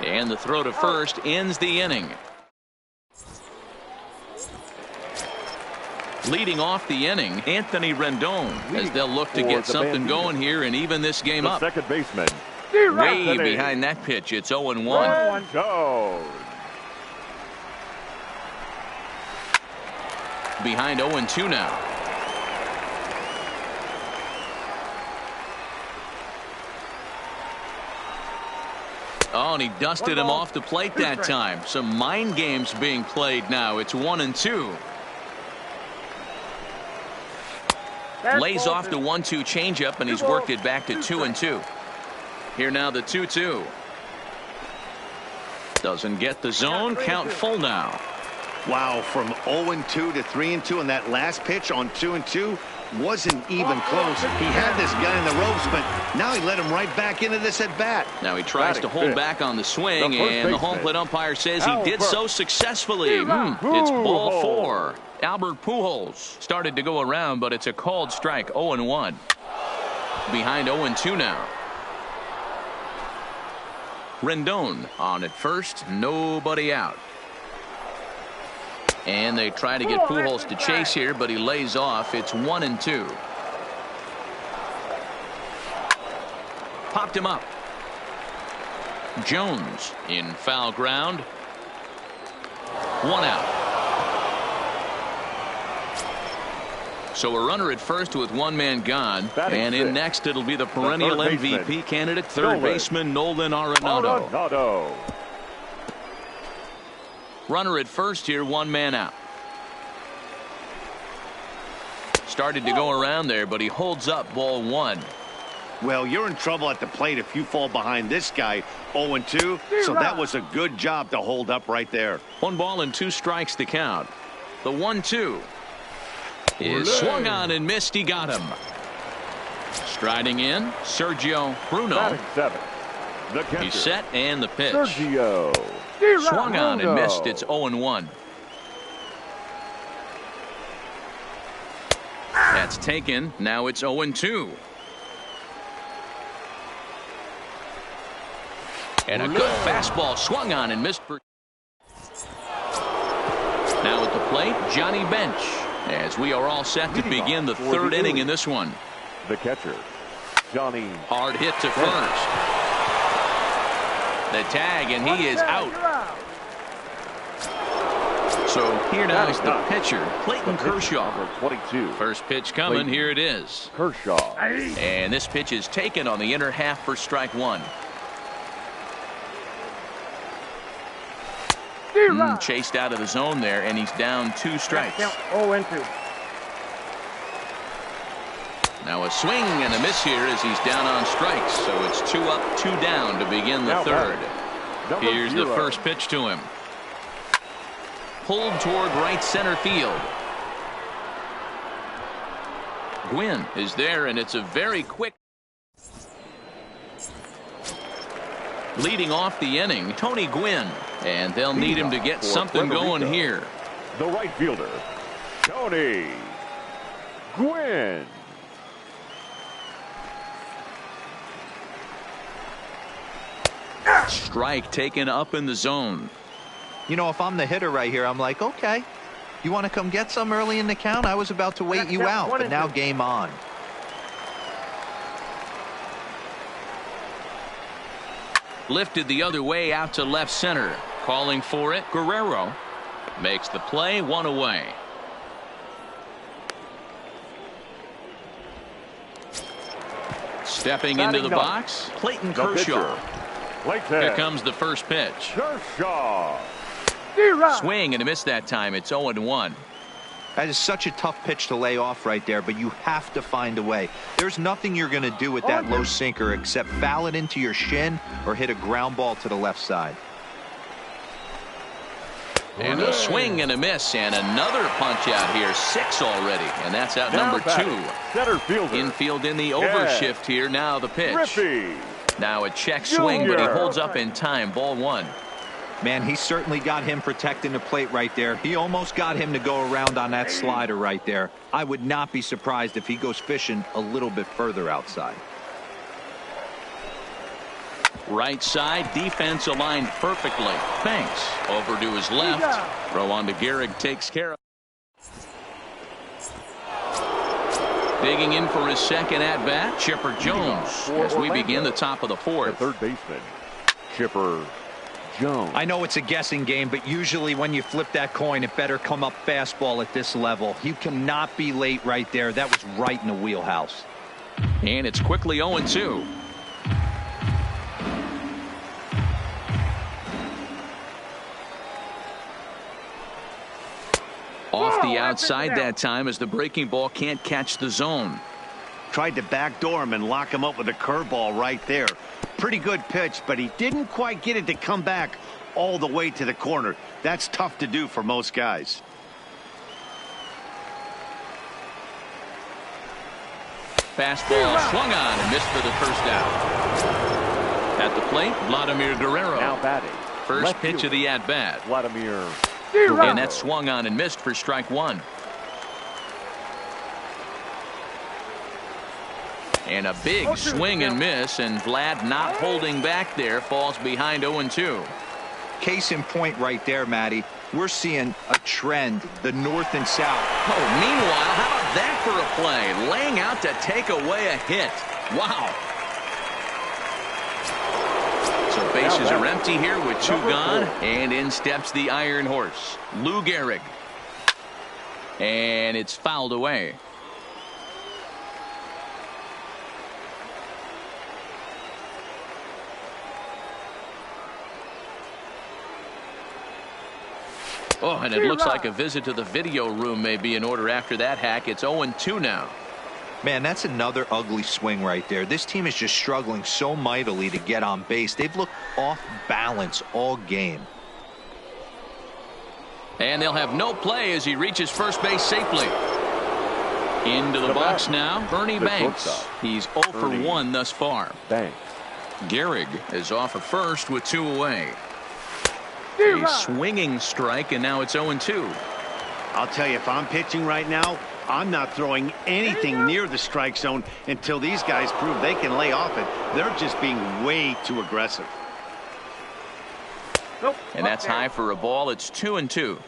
And the throw to first ends the inning. Leading off the inning, Anthony Rendon, as they'll look to get something going here and even this game up. Second baseman. Way behind that pitch. It's 0-1. Behind 0-2 now. Oh, and he dusted him off the plate that time. Some mind games being played now. It's 1-2. Lays off the 1-2 changeup, and he's worked it back to 2-2. Here now the 2-2. Doesn't get the zone. Count full now. Wow, from 0-2 to 3-2 on that last pitch on 2-2 wasn't even close. He had this guy in the ropes, but now he let him right back into this at bat. Now he tries to hold back on the swing, and the home plate umpire says he did so successfully. It's ball 4. Albert Pujols started to go around, but it's a called strike. 0-1. Behind 0-2 now. Rendon on at first, nobody out. And they try to get Pujols to chase here, but he lays off. It's 1-2. Popped him up. Jones in foul ground. 1 out. So a runner at first with 1 man gone. And in next it'll be the perennial MVP candidate, third baseman Nolan Arenado. Runner at first here, 1 man out. Started to go around there, but he holds up ball 1. Well, you're in trouble at the plate if you fall behind this guy 0-2. So that was a good job to hold up right there. 1 ball and 2 strikes to count. The 1-2 is swung on and missed. He got him. Striding in, Sergio Bruno. He's set, and the pitch. Swung on and missed. It's 0-1. That's taken. Now it's 0-2. And a good fastball swung on and missed. Now at the plate, Johnny Bench, as we are all set to begin the 3rd inning in this one. The catcher, Johnny. Hard hit to first. The tag, and he is out. So here now is the pitcher, Clayton Kershaw. First pitch coming. Here it is. Kershaw. And this pitch is taken on the inner half for strike 1. Chased out of the zone there, and he's down 2 strikes. 0-2. Now a swing and a miss here as he's down on strikes. So it's 2 up, 2 down to begin the 3rd. Here's the first pitch to him. Pulled toward right center field. Gwynn is there, and it's a very quick. Leading off the inning, Tony Gwynn. And they'll need him to get something going here. The right fielder, Tony Gwynn. Strike taken up in the zone. You know, if I'm the hitter right here, I'm like, okay, you want to come get some early in the count? I was about to wait you out, but now game on. Lifted the other way out to left center. Calling for it, Guerrero makes the play, 1 away. Stepping into the box, Clayton Kershaw. Here comes the first pitch. Kershaw. Swing and a miss that time. It's 0-1. That is such a tough pitch to lay off right there, but you have to find a way. There's nothing you're going to do with that low sinker except foul it into your shin or hit a ground ball to the left side. And a swing and a miss, and another punch out here. 6 already, and that's out number 2. Center fielder. Infield in the overshift here. Now the pitch. Griffey. Now a check swing, but he holds up in time. Ball 1. Man, he certainly got him protecting the plate right there. He almost got him to go around on that slider right there. I would not be surprised if he goes fishing a little bit further outside. Right side, defense aligned perfectly. Banks over to his left. Throw on to Gehrig, takes care of. Digging in for his second at-bat, Chipper Jones, as we begin the top of the 4th. Third baseman, Chipper Jones. I know it's a guessing game, but usually when you flip that coin, it better come up fastball at this level. He cannot be late right there. That was right in the wheelhouse. And it's quickly 0-2. Off the outside that time as the breaking ball can't catch the zone. Tried to backdoor him and lock him up with a curveball right there. Pretty good pitch, but he didn't quite get it to come back all the way to the corner. That's tough to do for most guys. Fastball swung on and missed for the first out. At the plate, Vladimir Guerrero. Now batting. First pitch of the at-bat. Vladimir. And that swung on and missed for strike 1. And a big swing and miss, and Vlad not holding back there, falls behind 0-2. Case in point right there, Matty. We're seeing a trend, the north and south. Oh, meanwhile, how about that for a play? Laying out to take away a hit. Wow. So bases are empty here with 2 gone, and in steps the Iron Horse, Lou Gehrig. And it's fouled away. Oh, and it looks like a visit to the video room may be in order after that hack. It's 0-2 now. Man, that's another ugly swing right there. This team is just struggling so mightily to get on base. They've looked off balance all game. And they'll have no play as he reaches first base safely. Into the box now, Bernie Banks. He's 0 for 1 thus far. Banks. Gehrig is off at first with 2 away. A swinging strike, and now it's 0-2. I'll tell you, if I'm pitching right now, I'm not throwing anything near the strike zone until these guys prove they can lay off it. They're just being way too aggressive. And that's high for a ball. It's 2-2.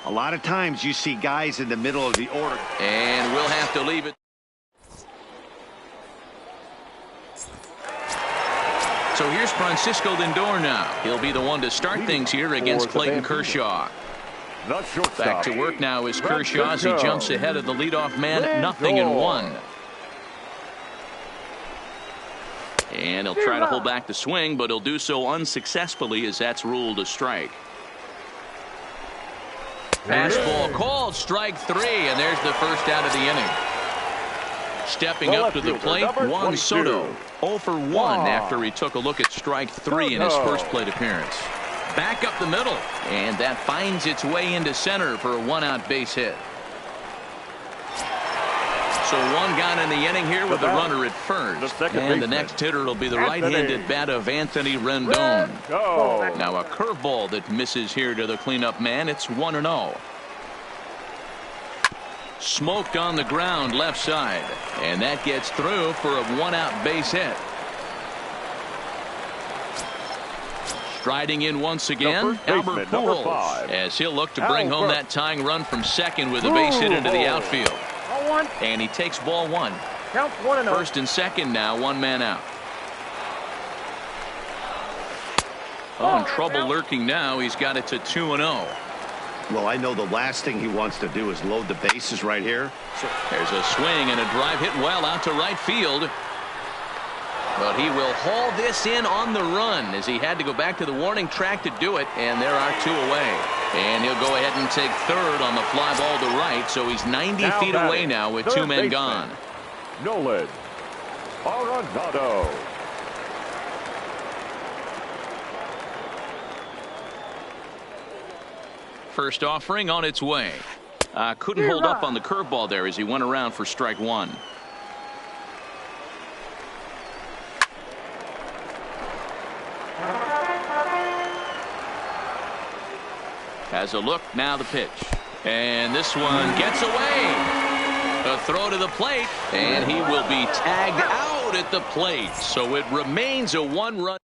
A lot of times you see guys in the middle of the order. And we'll have to leave it. So here's Francisco Lindor now. He'll be the one to start things here against Clayton Kershaw. Back to work now is Kershaw as he jumps ahead of the leadoff man. 0-1. And he'll try to hold back the swing, but he'll do so unsuccessfully as that's ruled a strike. Fastball called, strike 3, and there's the first out of the inning. Stepping up to the plate, Juan Soto. 0 for 1 after he took a look at strike 3 in his first plate appearance. Back up the middle, and that finds its way into center for a 1-out base hit. So 1 gone in the inning here with the runner at first. And the next hitter will be the right-handed bat of Anthony Rendon. Now a curveball that misses here to the cleanup man. It's 1-0. Smoked on the ground left side, and that gets through for a 1-out base hit. Striding in once again, Albert Pujols, as he'll look to bring home that tying run from second with a base hit into the outfield. And he takes ball 1. First and second now, 1 man out. Oh, and trouble lurking now. He's got it to 2-0. Well, I know the last thing he wants to do is load the bases right here. There's a swing and a drive hit well out to right field. But he will haul this in on the run as he had to go back to the warning track to do it, and there are 2 away. And he'll go ahead and take third on the fly ball to right, so he's 90 feet away now with 2 men gone. Nolan Arenado. First offering on its way. Couldn't hold up on the curveball there as he went around for strike one. Has a look, now the pitch. And this one gets away. A throw to the plate, and he will be tagged out at the plate. So it remains a one-run.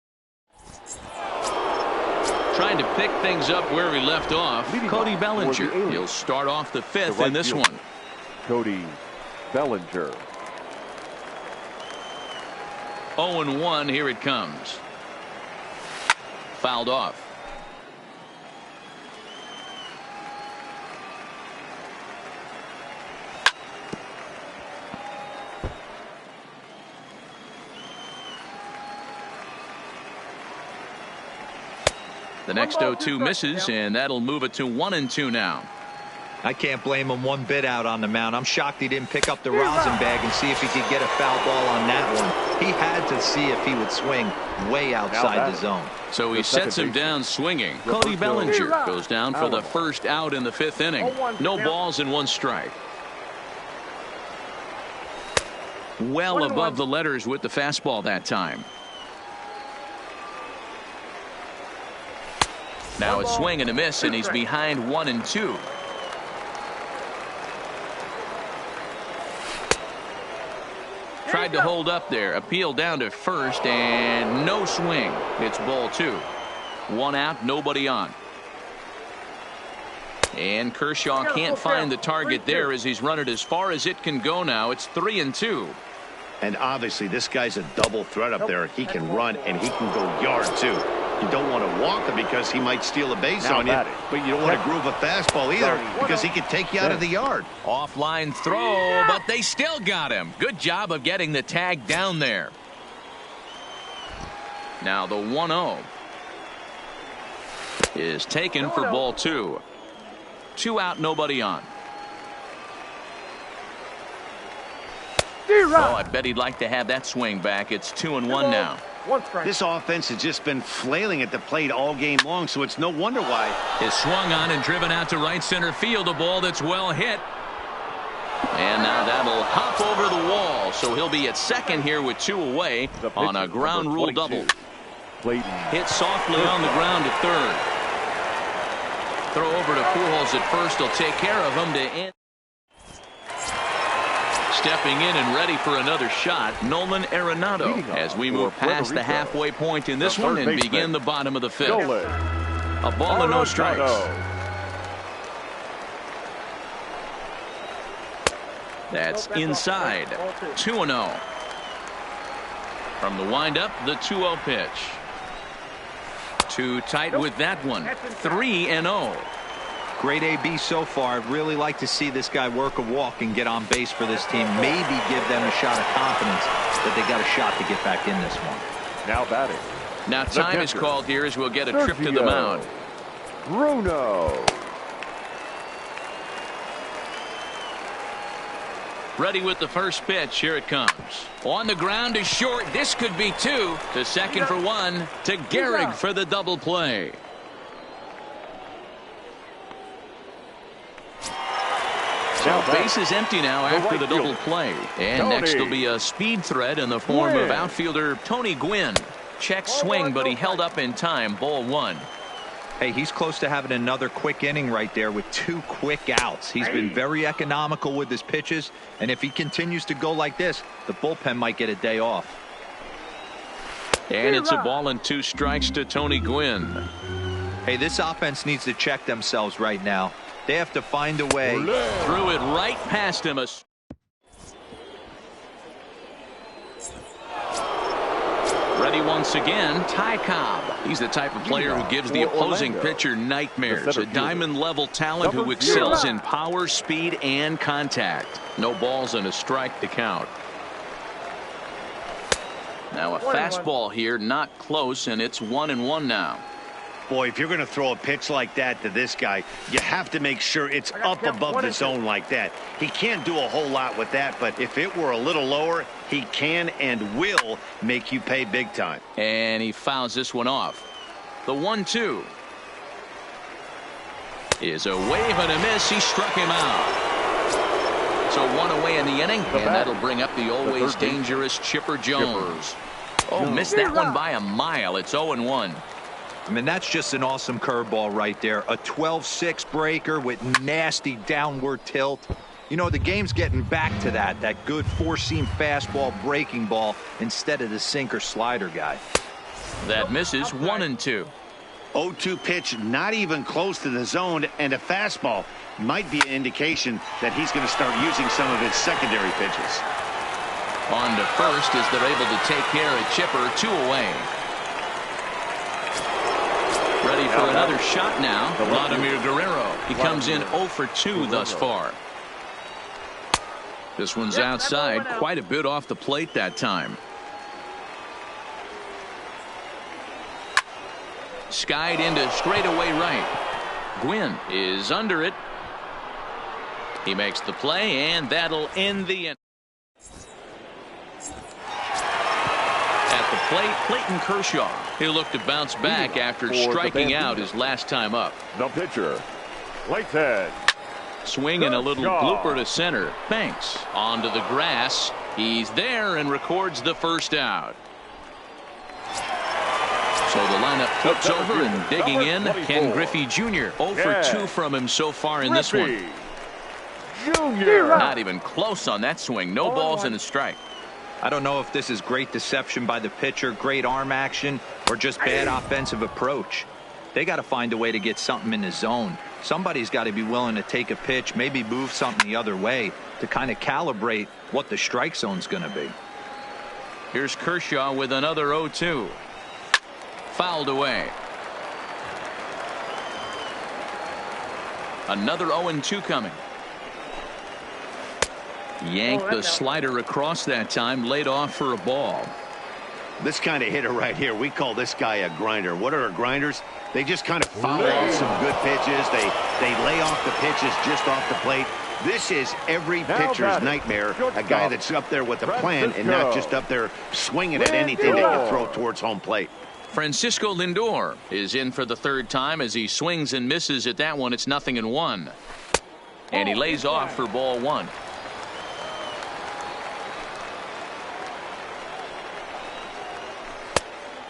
Trying to pick things up where he left off. Cody Bellinger. He'll start off the fifth in this one. Cody Bellinger. 0-1, here it comes. Fouled off. The next 0-2 misses, and that'll move it to 1-2 now. I can't blame him one bit out on the mound. I'm shocked he didn't pick up the rosin bag and see if he could get a foul ball on that one. He had to see if he would swing way outside the zone. So he sets him down swinging. Cody Bellinger goes down for the first out in the fifth inning. No balls and one strike. Well above the letters with the fastball that time. Now a swing and a miss, and he's behind 1-2. Tried to hold up there. Appeal down to first, and no swing. It's ball two. One out, nobody on. And Kershaw can't find the target there as he's run it as far as it can go now. It's 3-2. And obviously this guy's a double threat up there. He can run and he can go yard too. You don't want to walk him because he might steal a base on you, but you don't want to groove a fastball either because he could take you out of the yard. Offline throw, but they still got him. Good job of getting the tag down there. Now the 1-0 is taken for ball two. Two out, nobody on. Oh, I bet he'd like to have that swing back. It's 2-1 now. This offense has just been flailing at the plate all game long, so it's no wonder why. Is swung on and driven out to right center field. A ball that's well hit. And now that'll hop over the wall. So he'll be at second here with two away on a ground rule double. Hit softly on the ground to third. Throw over to Pujols at first. He'll take care of him to end. Stepping in and ready for another shot, Nolan Arenado, as we move past the halfway point in this one and begin the bottom of the fifth. A ball and no strikes. That's inside. 2-0. From the windup, the 2-0 pitch. Too tight with that one. 3-0. Great AB so far. I'd really like to see this guy work a walk and get on base for this team. Maybe give them a shot of confidence that they got a shot to get back in this one. Now batting. Now time is called here as we'll get a trip to the mound. Bruno. Ready with the first pitch. Here it comes. On the ground is short. This could be two. To second for one. To Gehrig for the double play. So base is empty now after the double play. And next will be a speed threat in the form of outfielder Tony Gwynn. Check swing, but he held up in time. Ball one. Hey, he's close to having another quick inning right there with two quick outs. He's been very economical with his pitches, and if he continues to go like this, the bullpen might get a day off. And it's a ball and two strikes to Tony Gwynn. Hey, this offense needs to check themselves right now. They have to find a way. Threw it right past him. Ready once again, Ty Cobb. He's the type of player who gives the opposing pitcher nightmares. A diamond-level talent who excels in power, speed, and contact. No balls and a strike to count. Now a fastball here, not close, and it's 1-1 now. Boy, if you're going to throw a pitch like that to this guy, you have to make sure it's up above the zone like that. He can't do a whole lot with that, but if it were a little lower, he can and will make you pay big time. And he fouls this one off. The 1-2. Is a wave and a miss. He struck him out. So one away in the inning, and that'll bring up the always dangerous Chipper Jones. Oh, missed that one by a mile. It's 0-1. I mean, that's just an awesome curveball right there. A 12-6 breaker with nasty downward tilt. You know, the game's getting back to that good four-seam fastball breaking ball instead of the sinker slider guy. That misses 1-2. 0-2 pitch, not even close to the zone, and a fastball might be an indication that he's going to start using some of his secondary pitches. On to first as they're able to take care of Chipper. 2 away. Ready for another shot now. Vladimir Guerrero. He comes in 0 for 2 thus far. This one's outside, quite a bit off the plate that time. Skied into straightaway right. Gwynn is under it. He makes the play, and that'll end the inning. At the plate, Clayton Kershaw. He'll look to bounce back after striking out his last time up. The pitcher, Clayton. Swinging a little blooper to center. Banks onto the grass. He's there and records the first out. So the lineup flips over and digging in. Ken Griffey Jr. 0 for 2 from him so far in this one. Not even close on that swing. No balls and a strike. I don't know if this is great deception by the pitcher, great arm action, or just bad offensive approach. They got to find a way to get something in the zone. Somebody's got to be willing to take a pitch, maybe move something the other way to kind of calibrate what the strike zone's going to be. Here's Kershaw with another 0-2. Fouled away. Another 0-2 coming. Yanked the slider across that time, laid off for a ball. This kind of hitter right here, we call this guy a grinder. What are grinders? They just kind of foul off some good pitches. They lay off the pitches just off the plate. This is every pitcher's nightmare, a guy that's up there with a plan and not just up there swinging at anything they can throw towards home plate. Francisco Lindor is in for the third time as he swings and misses at that one. It's 0-1. And he lays off for ball 1.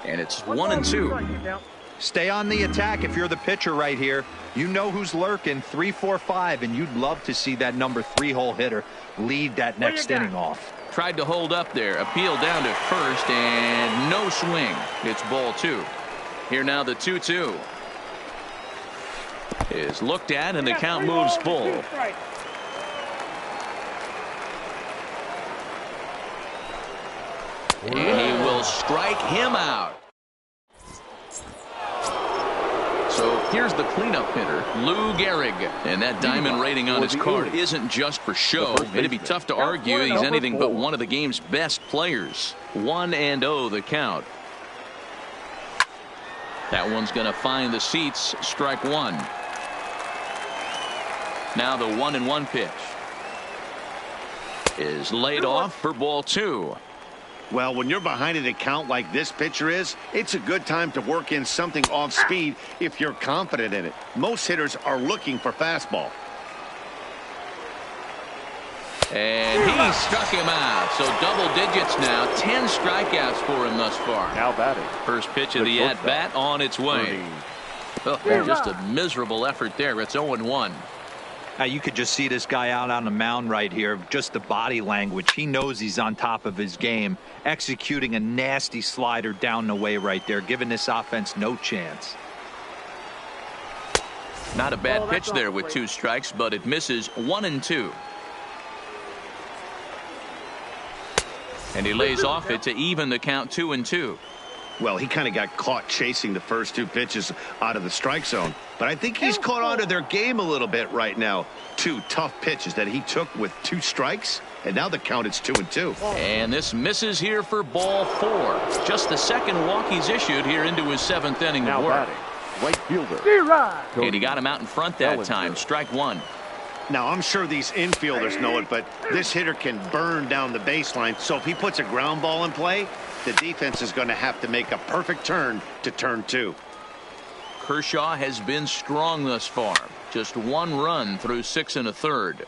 And it's 1-2. Stay on the attack if you're the pitcher right here. You know who's lurking. 3-4-5, and you'd love to see that number 3-hole hitter lead that next inning off. Tried to hold up there. Appeal down to first, and no swing. It's ball 2. Here now the 2-2. Is looked at, and the count moves full. And he will strike him out. So here's the cleanup hitter, Lou Gehrig. And that diamond rating on his card isn't just for show. It'd be tough to argue he's anything but one of the game's best players. 1-0 the count. That one's going to find the seats. Strike 1. Now the 1-1 pitch is laid off for ball 2. Well, when you're behind an account like this pitcher is, it's a good time to work in something off speed if you're confident in it. Most hitters are looking for fastball. And he struck him out. So double digits now. 10 strikeouts for him thus far. Now batting. First pitch of the at-bat on its way. Oh, just a miserable effort there. It's 0-1. Now you could just see this guy out on the mound right here. Just the body language. He knows he's on top of his game. Executing a nasty slider down the way right there. Giving this offense no chance. Not a bad pitch there with 2 strikes, but it misses. 1-2. And he lays off it to even the count. 2-2. Well, he kind of got caught chasing the first 2 pitches out of the strike zone. But I think he's caught on to their game a little bit right now. 2 tough pitches that he took with 2 strikes. And now the count is 2-2. And this misses here for ball 4. Just the second walk he's issued here into his 7th inning of work. Right fielder. And he got him out in front that time. Strike 1. Now, I'm sure these infielders know it, but this hitter can burn down the baseline. So if he puts a ground ball in play, the defense is going to have to make a perfect turn to turn 2. Kershaw has been strong thus far. Just one run through 6 1/3.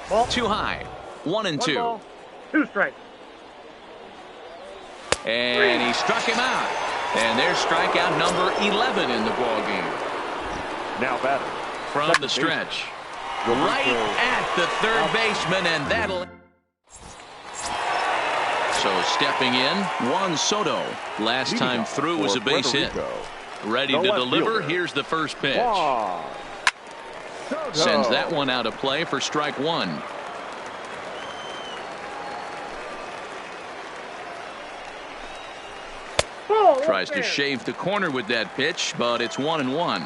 Ball. Too high. 1 and 2. Ball, 2 strikes. And he struck him out. And there's strikeout number 11 in the ballgame. Now batter. From the stretch. Right at the third baseman, and that'll... So stepping in, Juan Soto. Last time through was a base hit. Ready to deliver. Here's the first pitch. Sends that one out of play for strike 1. Tries to shave the corner with that pitch, but it's 1-1.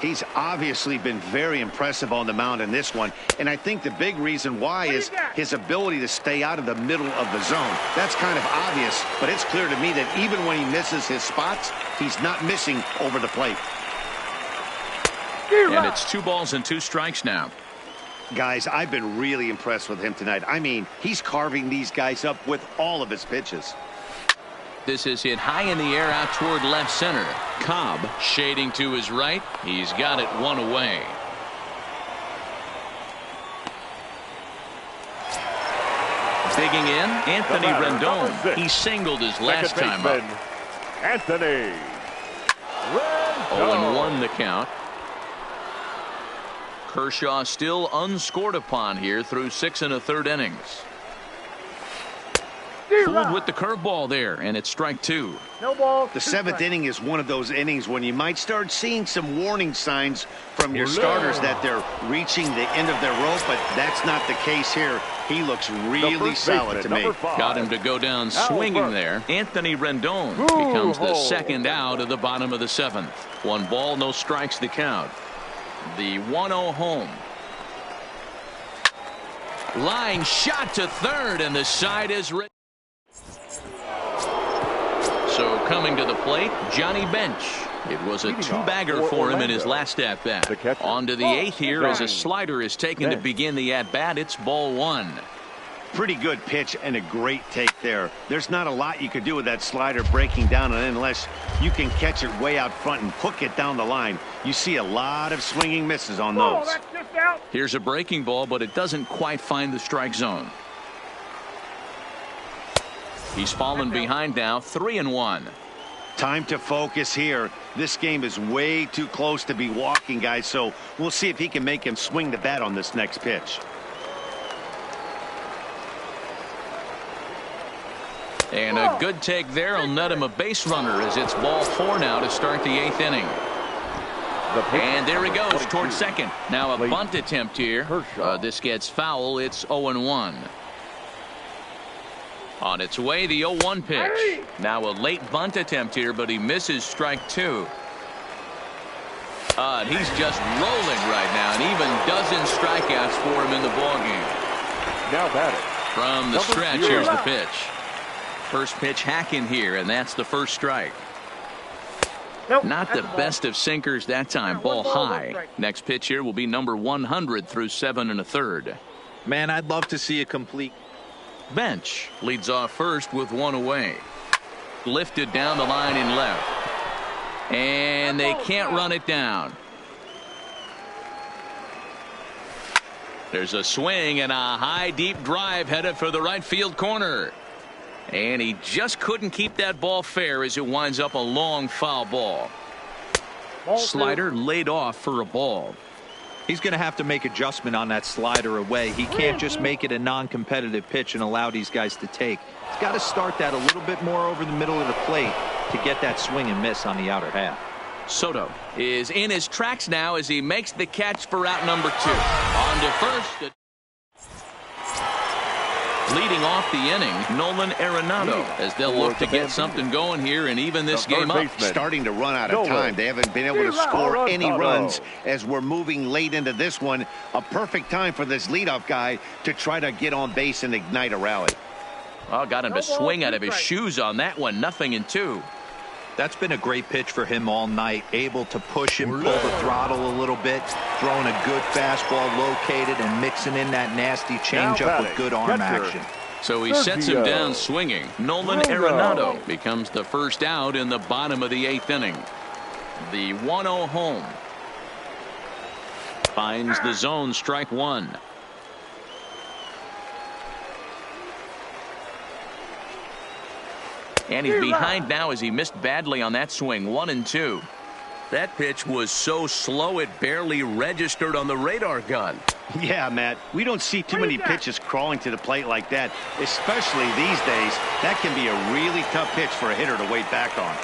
He's obviously been very impressive on the mound in this one, and I think the big reason why is his ability to stay out of the middle of the zone. That's kind of obvious, but it's clear to me that even when he misses his spots, he's not missing over the plate. And it's 2 balls and 2 strikes now. Guys, I've been really impressed with him tonight. I mean, he's carving these guys up with all of his pitches. This is hit high in the air out toward left center. Cobb shading to his right. He's got it 1 away. Digging in, Anthony Rendon. He singled his last time up. Anthony Rendon. 0-1 the count. Kershaw still unscored upon here through 6 1/3 innings. Fooled with the curveball there, and it's strike 2. No ball. The 7th inning is one of those innings when you might start seeing some warning signs from your starters that they're reaching the end of their rope, but that's not the case here. He looks really solid to me. Got him to go down swinging there. Anthony Rendon becomes the second out of the bottom of the 7th. 1 ball, no strikes to count. The 1-0 home. Line shot to third, and the side is ready. So coming to the plate, Johnny Bench. It was a 2-bagger for him in his last at-bat. On to the 8th here as a slider is taken to begin the at-bat. It's ball 1. Pretty good pitch and a great take there. There's not a lot you could do with that slider breaking down unless you can catch it way out front and hook it down the line. You see a lot of swinging misses on those. Here's a breaking ball, but it doesn't quite find the strike zone. He's fallen behind now, 3-1. Time to focus here. This game is way too close to be walking, guys, so we'll see if he can make him swing the bat on this next pitch. And a good take there will net him a base runner as it's ball 4 now to start the 8th inning. And there he goes towards second. Now a bunt attempt here. This gets foul. It's 0-1. On its way, the 0-1 pitch. Now a late bunt attempt here, but he misses strike 2. And he's just rolling right now, and even dozen strikeouts for him in the ballgame. Now batting. From the stretch, here's the pitch. First pitch hacking here, and that's the first strike. Not the best of sinkers that time. Ball high. Next pitch here will be number 100 through 7 1/3. Man, I'd love to see a complete. Bench leads off first with 1 away. Lifted down the line in left. And they can't run it down. There's a swing and a high deep drive headed for the right field corner. And he just couldn't keep that ball fair as it winds up a long foul ball. Slider laid off for a ball. He's going to have to make adjustment on that slider away. He can't just make it a non-competitive pitch and allow these guys to take. He's got to start that a little bit more over the middle of the plate to get that swing and miss on the outer half. Soto is in his tracks now as he makes the catch for out number 2. On to first. Leading off the inning, Nolan Arenado, as they'll look to get something going here and even this game up. Starting to run out of time. They haven't been able to score any runs as we're moving late into this one. A perfect time for this leadoff guy to try to get on base and ignite a rally. Oh, got him to swing out of his shoes on that one. 0-2. That's been a great pitch for him all night. Able to push and pull the throttle a little bit. Throwing a good fastball located and mixing in that nasty changeup with good arm action. So he sets him down swinging. Nolan Arenado becomes the first out in the bottom of the 8th inning. The 1-0 home. Finds the zone, strike one. And he's behind now as he missed badly on that swing. 1-2. That pitch was so slow it barely registered on the radar gun. Yeah, Matt, we don't see too many pitches crawling to the plate like that, especially these days. That can be a really tough pitch for a hitter to wait back on.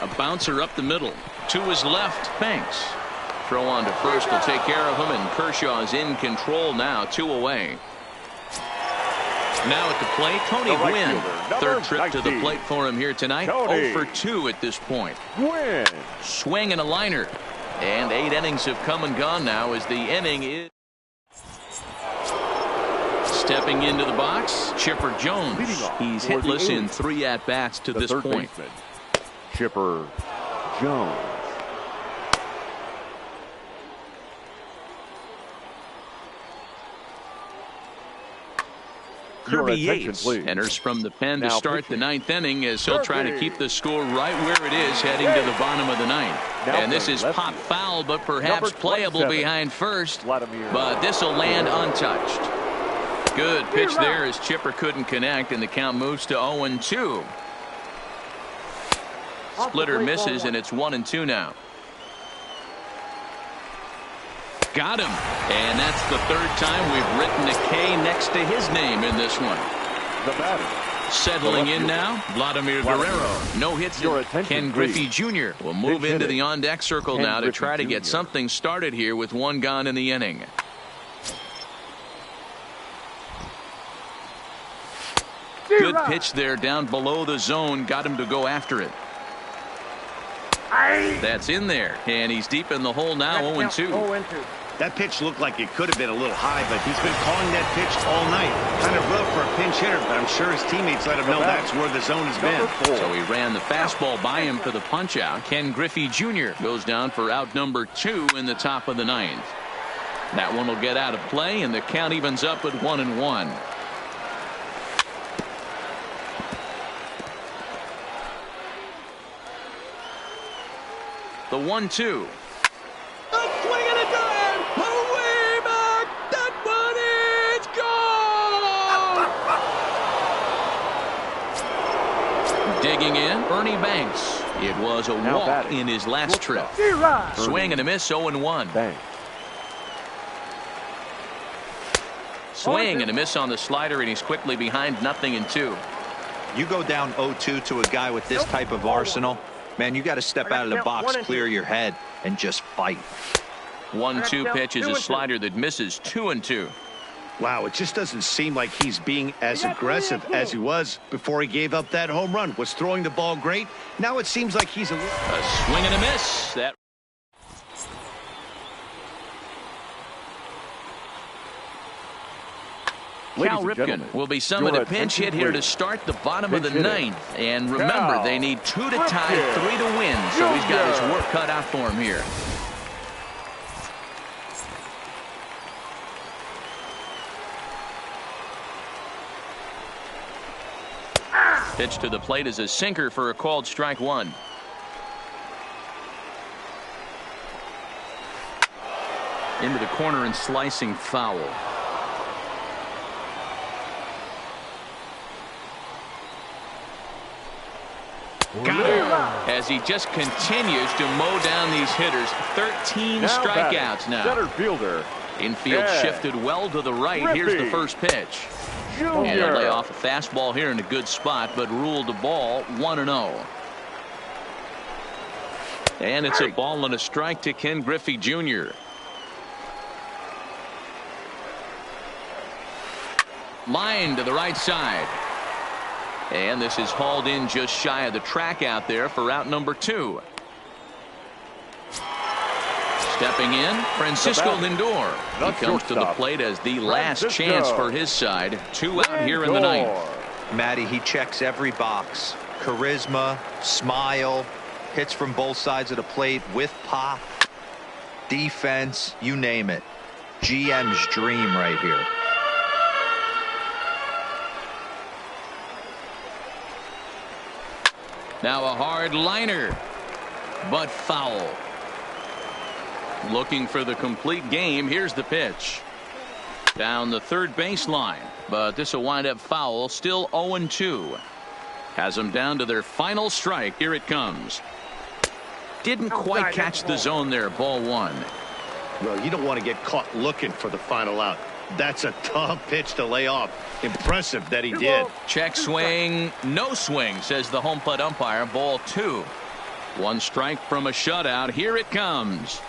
A bouncer up the middle. To his left. Banks. Throw on to first will take care of him, and Kershaw's in control now. 2 away. Now at the plate, Tony Gwynn. Third trip to the plate for him here tonight. 0 for 2 at this point. Gwynn. Swing and a liner. And 8 innings have come and gone now as the inning is. Stepping into the box, Chipper Jones. He's hitless in 3 at-bats to this point. Baseman, Chipper Jones. Kirby Yates enters from the pen to start the 9th inning as he'll try to keep the score right where it is heading to the bottom of the 9th. And this is pop foul, but perhaps playable behind first. But this will land untouched. Good pitch there as Chipper couldn't connect, and the count moves to 0-2. Splitter misses, and it's 1-2 now. Got him. And that's the 3rd time we've written a K next to his name in this one. The batter. Settling in now, Vladimir Guerrero. No hits. Ken Griffey Jr. will move into the on-deck circle now to try to get something started here with 1 gone in the inning. Good pitch there down below the zone. Got him to go after it. That's in there. And he's deep in the hole now. 0-2. That pitch looked like it could have been a little high, but he's been calling that pitch all night. Kind of rough for a pinch hitter, but I'm sure his teammates let him know that's where the zone has been. So he ran the fastball by him for the punch out. Ken Griffey Jr. goes down for out number 2 in the top of the 9th. That one will get out of play, and the count evens up at 1-1. The 1-2. A swing and a drive. Away back. That one is gone. Digging in, Ernie Banks. It was a walk in his last trip. Swing and a miss. 0-1. Banks. Swing and a miss on the slider, and he's quickly behind 0-2. You go down 0-2 to a guy with this type of arsenal, man, you got to step out of the box, clear your head, and just fight. 1-2 pitch is a slider that misses. 2-2. Wow, it just doesn't seem like he's being as aggressive as he was before he gave up that home run. Was throwing the ball great. Now it seems like he's a swing and a miss. That Cal Ripken will be summoned a pinch hit here to start the bottom of the 9th. And remember, they need 2 to tie, 3 to win. So he's got his work cut out for him here. Pitch to the plate is a sinker for a called strike 1. Into the corner and slicing foul. Got him. As he just continues to mow down these hitters. 13 strikeouts now. Center fielder. Infield shifted well to the right. Here's the first pitch. And he'll lay off a fastball here in a good spot, but ruled the ball 1-0. And it's a ball and a strike to Ken Griffey Jr. Line to the right side. And this is hauled in just shy of the track out there for out number 2. Stepping in, Francisco Lindor. He comes to the plate as the last chance for his side. 2 out here in the 9th. Matty, he checks every box. Charisma, smile, hits from both sides of the plate with pop, defense, you name it. GM's dream right here. Now a hard liner, but foul. Looking for the complete game. Here's the pitch. Down the third baseline, but this will wind up foul. Still 0-2. Has them down to their final strike. Here it comes. Didn't quite catch the zone there. Ball 1. Well, you don't want to get caught looking for the final out. That's a tough pitch to lay off. Impressive that he did. Check swing. No swing, says the home plate umpire. Ball 2. 1 strike from a shutout. Here it comes.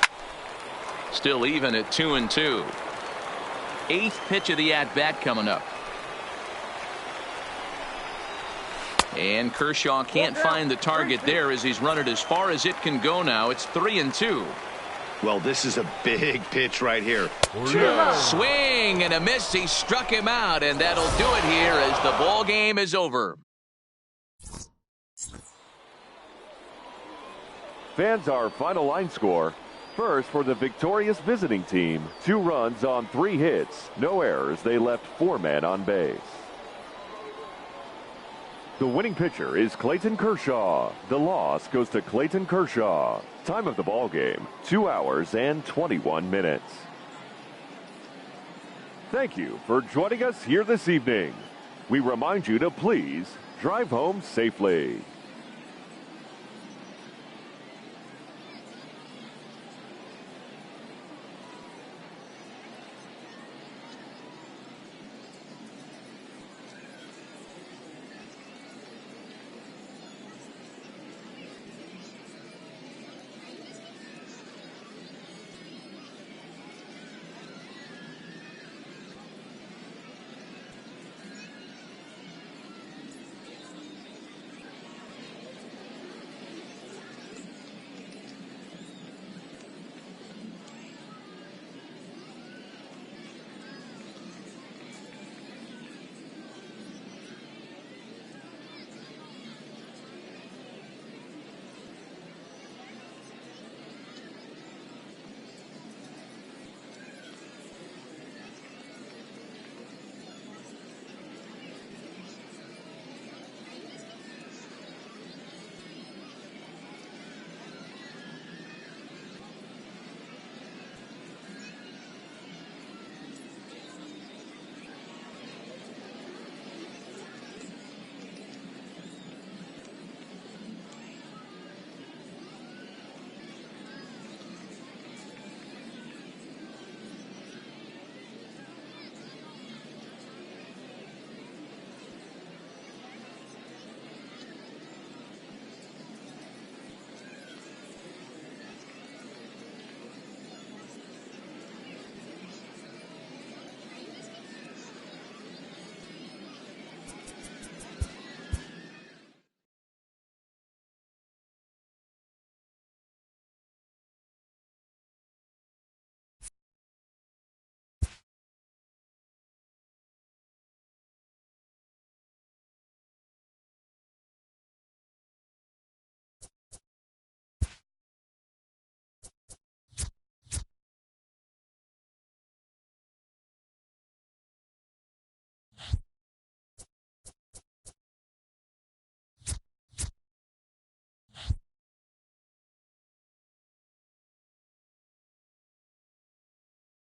Still even at 2-2. 8th pitch of the at-bat coming up. And Kershaw can't find the target there as he's run it as far as it can go now. It's 3-2. Well, this is a big pitch right here. Swing and a miss. He struck him out, and that'll do it here as the ball game is over. Fans, our final line score. First, for the victorious visiting team, 2 runs on 3 hits. No errors. They left 4 men on base. The winning pitcher is Clayton Kershaw. The loss goes to Clayton Kershaw. Time of the ball game, 2 hours and 21 minutes. Thank you for joining us here this evening. We remind you to please drive home safely.